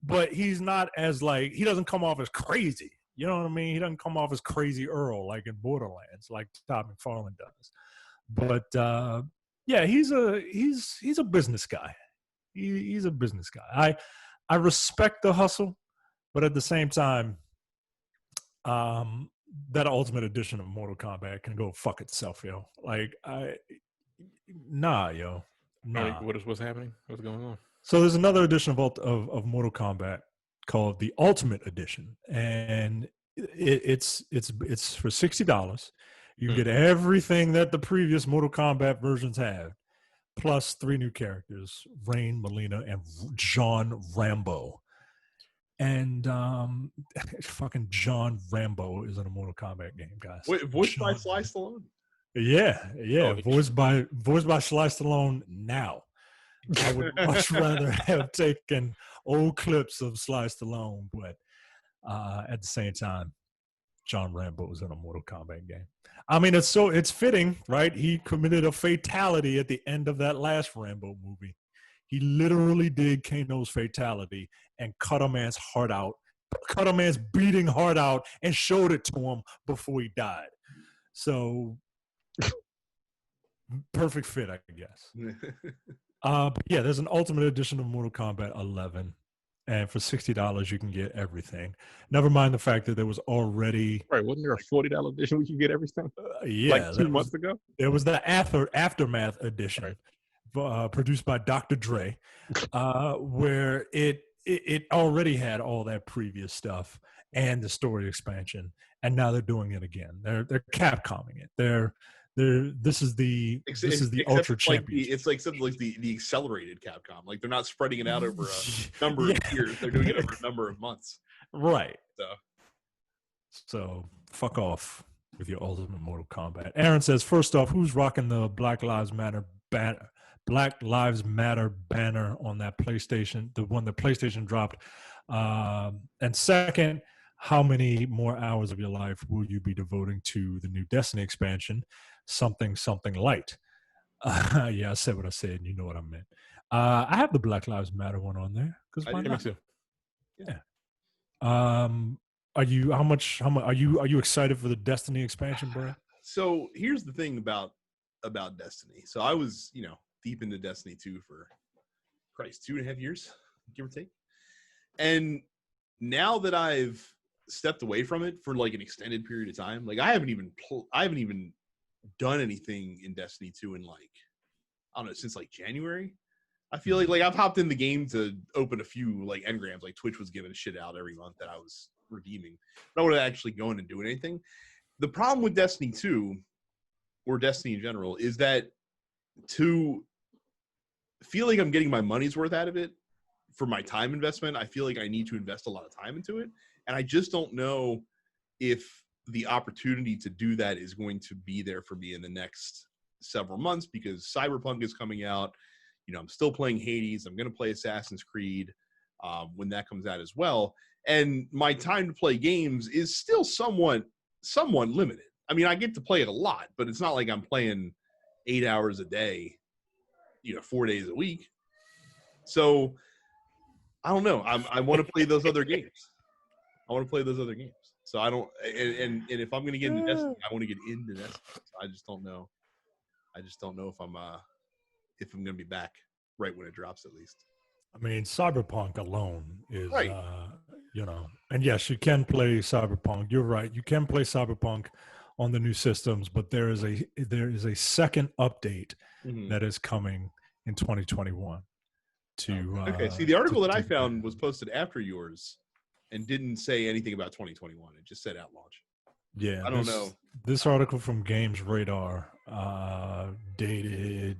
But he's not as like, he doesn't come off as crazy. You know what I mean? He doesn't come off as Crazy Earl like in Borderlands, like Todd McFarlane does. But yeah, he's a business guy. He's a business guy. I respect the hustle, but at the same time, that Ultimate Edition of Mortal Kombat can go fuck itself, yo. Like nah. What's happening? What's going on? So there's another edition of Mortal Kombat called the Ultimate Edition, and it's for $60. You get everything that the previous Mortal Kombat versions have, plus 3 new characters: Rain, Melina, and John Rambo. And fucking John Rambo is in a Mortal Kombat game, guys. Wait, voiced by Sly Stallone? Yeah. Voiced by Sly Stallone now. I would much rather have taken old clips of Sly Stallone, but at the same time, John Rambo was in a Mortal Kombat game. I mean, it's fitting, right? He committed a fatality at the end of that last Rambo movie. He literally did Kano's fatality and cut a man's heart out, cut a man's beating heart out, and showed it to him before he died. So, perfect fit, I guess. But yeah, there's an Ultimate Edition of Mortal Kombat 11, and for $60 you can get everything. Never mind the fact that there was already wasn't there a $40 edition we could get everything? Yeah, like 2 months ago. There was the Aftermath edition, produced by Dr. Dre, where it already had all that previous stuff and the story expansion, and now they're doing it again. They're Capcomming it. This is the Ultra Championship. It's like something like the accelerated Capcom. Like they're not spreading it out over a number of years. They're doing it over a number of months. Right. So fuck off with your Ultimate Mortal Kombat. Aaron says, first off, who's rocking the Black Lives Matter banner on that PlayStation, the one that PlayStation dropped? And second, how many more hours of your life will you be devoting to the new Destiny expansion, something light? Yeah, I said what I said, and you know what I meant. I have the Black Lives Matter one on there. I do too. Yeah. Are you how much are you excited for the Destiny expansion, Brad? So here's the thing about Destiny. So I was, deep into Destiny 2 for Christ, 2.5 years, give or take. And now that I've stepped away from it for like an extended period of time, like I haven't even done anything in Destiny 2 in like, I don't know, since like January. I feel like I've hopped in the game to open a few like engrams, like Twitch was giving shit out every month that I was redeeming. But I would actually go in and do anything. The problem with Destiny 2 or Destiny in general is that to feel like I'm getting my money's worth out of it for my time investment, I feel like I need to invest a lot of time into it. And I just don't know if the opportunity to do that is going to be there for me in the next several months, because Cyberpunk is coming out. I'm still playing Hades. I'm going to play Assassin's Creed when that comes out as well. And my time to play games is still somewhat limited. I mean, I get to play it a lot, but it's not like I'm playing 8 hours a day, 4 days a week. So I don't know. I want to play those other games. So I don't, and if I'm going to get into Destiny, I want to get into Destiny. So I just don't know. If I'm going to be back right when it drops, at least. I mean, Cyberpunk alone is, right. And yes, you can play Cyberpunk. You're right. You can play Cyberpunk on the new systems, but there is a second update that is coming in 2021 to okay. See, the article that I found was posted after yours and didn't say anything about 2021. It just said at launch. Yeah, I don't know. This article from Games Radar dated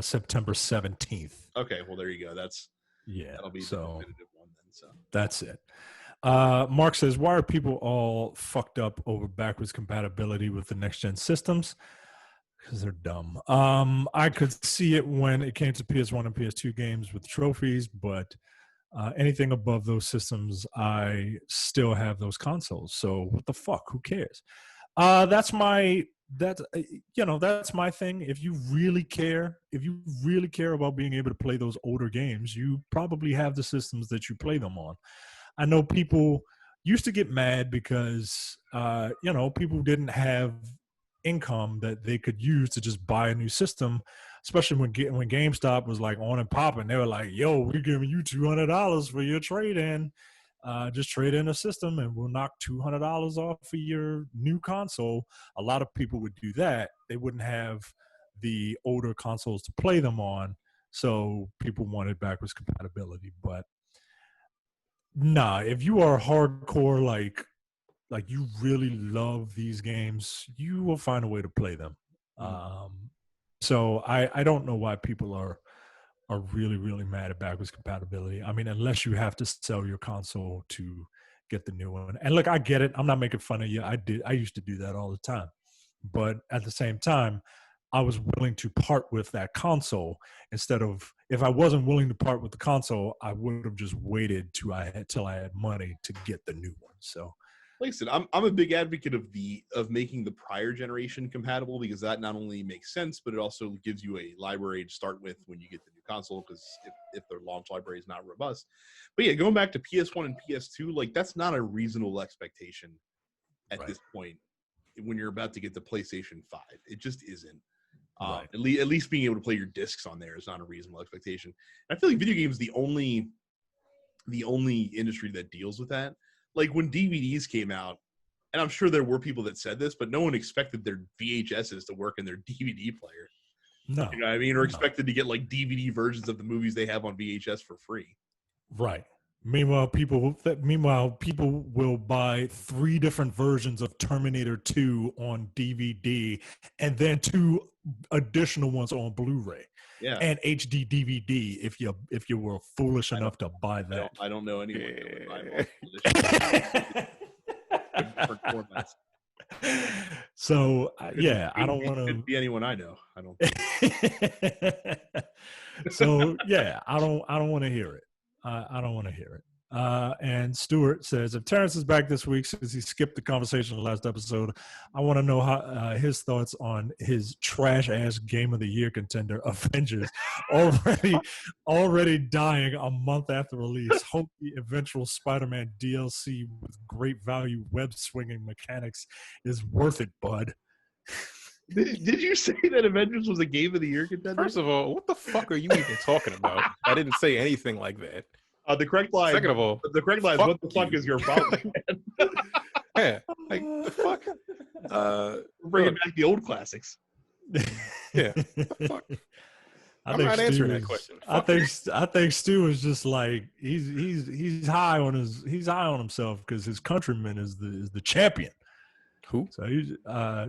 September 17th. Okay, well there you go. That'll be the definitive one then. So that's it. Mark says, why are people all fucked up over backwards compatibility with the next gen systems? Because they're dumb. I could see it when it came to PS1 and PS2 games with trophies, but anything above those systems, I still have those consoles. So what the fuck? Who cares? That's my thing. If you really care about being able to play those older games, you probably have the systems that you play them on. I know people used to get mad because people didn't have income that they could use to just buy a new system, especially when GameStop was like on and popping. They were like, yo, we're giving you $200 for your trade-in. Just trade in a system and we'll knock $200 off for your new console. A lot of people would do that. They wouldn't have the older consoles to play them on, so people wanted backwards compatibility. But nah, if you are hardcore, like you really love these games, you will find a way to play them. So I don't know why people are really, really mad at backwards compatibility. I mean, unless you have to sell your console to get the new one. And look, I get it. I'm not making fun of you. I used to do that all the time. But at the same time, I was willing to part with that console instead of, if I wasn't willing to part with the console, I would have just waited till I had money to get the new one. So, like I said, I'm a big advocate of making the prior generation compatible, because that not only makes sense, but it also gives you a library to start with when you get the new console, because if their launch library is not robust. But yeah, going back to PS1 and PS2, like that's not a reasonable expectation at this point when you're about to get the PlayStation 5. It just isn't. At least being able to play your discs on there is not a reasonable expectation. And I feel like video games the only industry that deals with that. Like when DVDs came out, and I'm sure there were people that said this, but no one expected their VHSs to work in their DVD player. No. You know what I mean? Or expected to get like DVD versions of the movies they have on VHS for free. Right. Meanwhile, people will buy 3 different versions of Terminator 2 on DVD and then 2 additional ones on Blu-ray. Yeah. And HD DVD if you were foolish enough to buy that. I don't know anyone that would buy formats. So yeah, I don't want to be anyone I know. I don't So yeah, I don't want to hear it. I don't want to hear it. And Stuart says, if Terrence is back this week since he skipped the conversation in the last episode, I want to know how his thoughts on his trash-ass Game of the Year contender, Avengers, already dying a month after release. Hope the eventual Spider-Man DLC with great value web-swinging mechanics is worth it, bud. Did you say that Avengers was a Game of the Year contender? First of all, what the fuck are you even talking about? I didn't say anything like that. The correct line. Second of all, the correct line is, what the fuck is your problem, man? Yeah, like the fuck. We're bringing back the old classics. Yeah, the fuck. I'm not answering that question. I think Stu is just like he's high on himself because his countryman is the champion. Who? So he's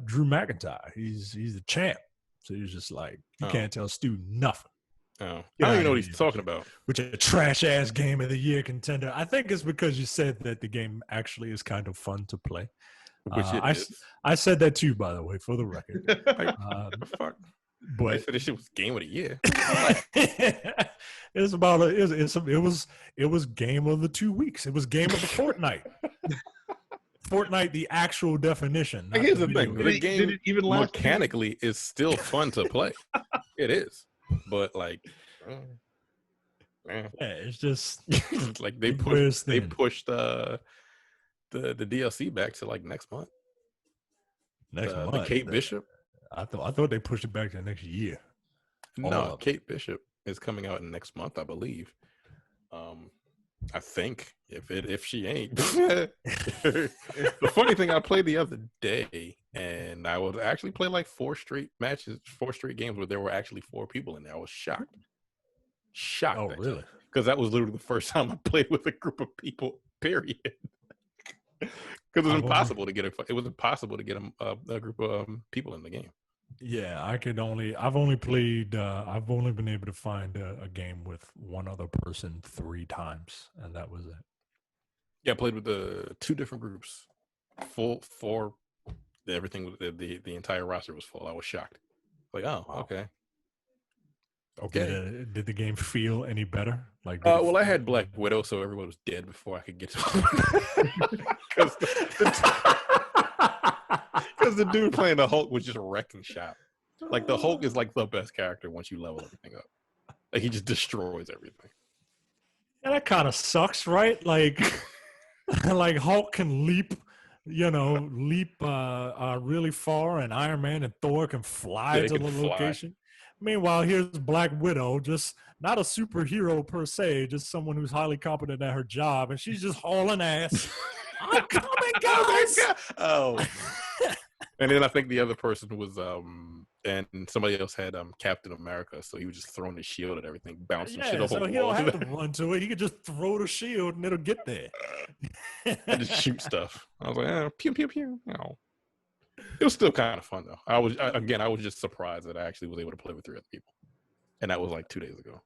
Drew McIntyre. He's the champ. So he's just like, you can't tell Stu nothing. Oh, I don't even know what he's talking about. Which is a trash ass Game of the Year contender. I think it's because you said that the game actually is kind of fun to play. Which I said that too, by the way, for the record. What the fuck? But I said this shit was Game of the Year. It's about it was game of the 2 weeks. It was game of the fortnight. Fortnite, the actual definition. Here's the thing: the game did it even last mechanically is still fun to play. It is, but like, yeah, it's just like they pushed the DLC back to like next month. Next month, the Kate Bishop. I thought they pushed it back to next year. No, Kate Bishop is coming out next month, I believe. I think if she ain't. The funny thing, I played the other day, and I would actually play like 4 straight games where there were actually 4 people in there. I was shocked. Oh, really? Because that was literally the first time I played with a group of people. Period. Because it was impossible to get a group of people in the game. Yeah, I've only been able to find a game with one other person 3 times, and that was it. Yeah, I played with the 2 different groups. Full 4, everything, the entire roster was full. I was shocked. Like, oh, okay. Okay. Did the game feel any better? Like, well, I had Black Widow, so everyone was dead before I could get to it. Because the dude playing the Hulk was just wrecking shop. Like, the Hulk is like the best character once you level everything up. Like, he just destroys everything. Yeah, that kind of sucks, right? Like, like Hulk can leap really far, and Iron Man and Thor can fly to the location. Meanwhile, here's Black Widow, just not a superhero per se, just someone who's highly competent at her job, and she's just hauling ass. I'm coming, guys! Oh. And then I think the other person was, and somebody else had Captain America, so he was just throwing his shield at everything, bouncing shit off the wall. So he don't have to run to it. He could just throw the shield, and it'll get there. And just shoot stuff. I was like, pew, pew, pew. No. It was still kind of fun, though. I was just surprised that I actually was able to play with 3 other people. And that was like 2 days ago.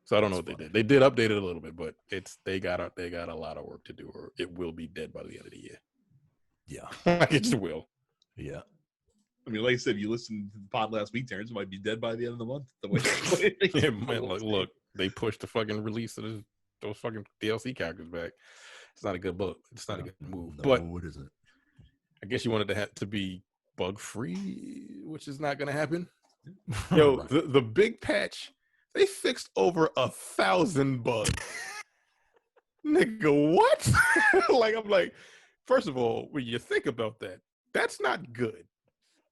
So I don't know what they did. They did update it a little bit, but they got a lot of work to do, or it will be dead by the end of the year. Yeah. It just will. Yeah. I mean, like I said, you listened to the pod last week, Terrence, it might be dead by the end of the month. Yeah, man, look, they pushed the fucking release of those fucking DLC characters back. It's not a good book. It's not a good move. No, but it isn't. I guess you wanted to be bug free, which is not going to happen. Yo, right. the big patch, they fixed over 1,000 bugs. Nigga, what? I'm like, first of all, when you think about that, that's not good.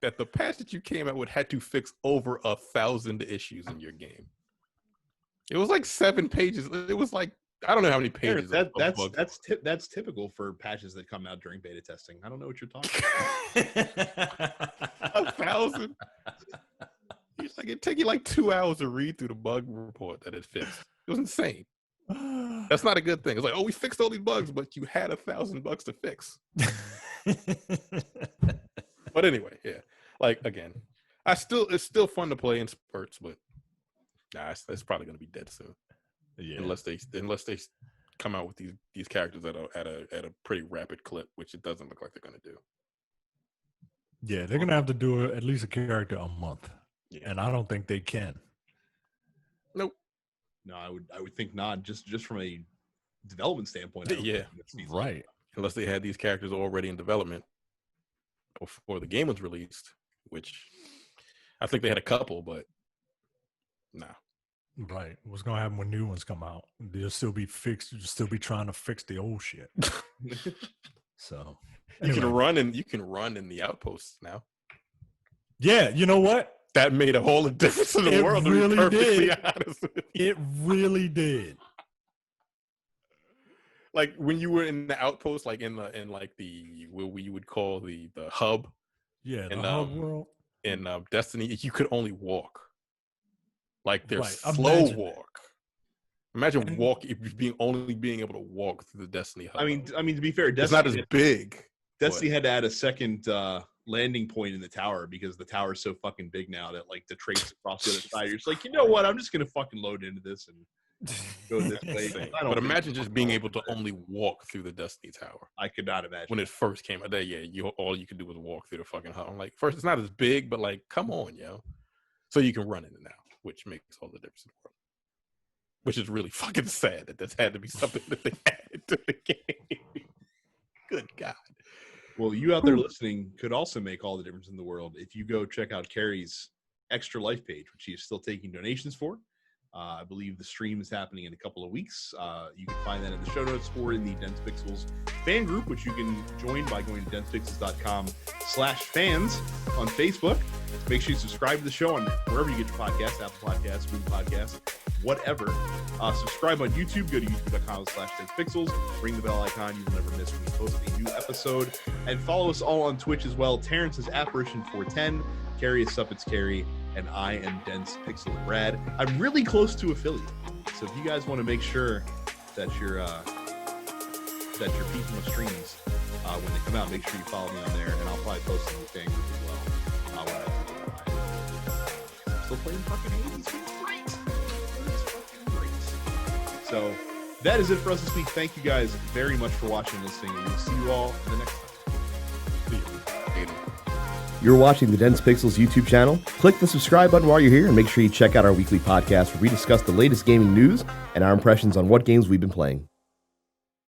That the patch that you came out with had to fix over 1,000 issues in your game. It was like 7 pages. It was like, I don't know how many pages. That's typical for patches that come out during beta testing. I don't know what you're talking about. 1,000. It's like it take you like 2 hours to read through the bug report that it fixed. It was insane. That's not a good thing. It's like, oh, we fixed all these bugs, but you had 1,000 bugs to fix. But anyway, yeah. Like again, it's still fun to play in spurts, but it's probably gonna be dead soon. Yeah. Unless they come out with these characters at a pretty rapid clip, which it doesn't look like they're gonna do. Yeah, they're gonna have to do at least a character a month. Yeah. And I don't think they can. Nope. No, I would think not. Just from a development standpoint. I don't Yeah, think it's Right. unless they had these characters already in development before the game was released, which I think they had a couple, but nah. Right. What's gonna happen when new ones come out? They'll still be fixed. You'll still be trying to fix the old shit. So You can anyway. run in the outposts now. Yeah, you know what? That made a whole difference in the It world. really To be perfectly did. honest with you. It really did. Like when you were in the outpost, like in the what we would call the hub Yeah, the in hub world. in Destiny, you could only walk. Like there's Right, slow imagine that. walk. Imagine And- only being able to walk through the Destiny hub. I mean, to be fair, it's not as big. Destiny had to add a second landing point in the tower because the tower is so fucking big now that like the traits across the other side, you're just like, you know what? I'm just gonna fucking load into this and go this way. But imagine just being able to only walk through the Destiny tower. I could not imagine when it first came out. All you could do was walk through the fucking hub. I'm like, first, it's not as big, but like, come on, yo. So you can run in it now, which makes all the difference in the world. Which is really fucking sad that that's had to be something that they added to the game. Good God. Well, you out there listening could also make all the difference in the world if you go check out Carrie's Extra Life page, which he is still taking donations for. I believe the stream is happening in a couple of weeks. You can find that in the show notes or in the Dense Pixels fan group, which you can join by going to densepixels.com/fans on Facebook. Make sure you subscribe to the show on wherever you get your podcasts, Apple Podcasts, Google Podcasts, whatever. Subscribe on YouTube. Go to youtube.com/densepixels. Ring the bell icon. You will never miss when we post a new episode. And follow us all on Twitch as well. Terrence is Apparition410. Carrie is Suppets Carrie. And I am Dense Pixel Brad. I'm really close to affiliate. So if you guys want to make sure that you're peeking with streams when they come out, make sure you follow me on there, and I'll probably post in the fan group as well. When I I'm still playing fucking Hades. It's great. It's fucking great. So that is it for us this week. Thank you guys very much for watching and listening, and we'll see you all in the next time. You're watching the Dense Pixels YouTube channel. Click the subscribe button while you're here and make sure you check out our weekly podcast where we discuss the latest gaming news and our impressions on what games we've been playing.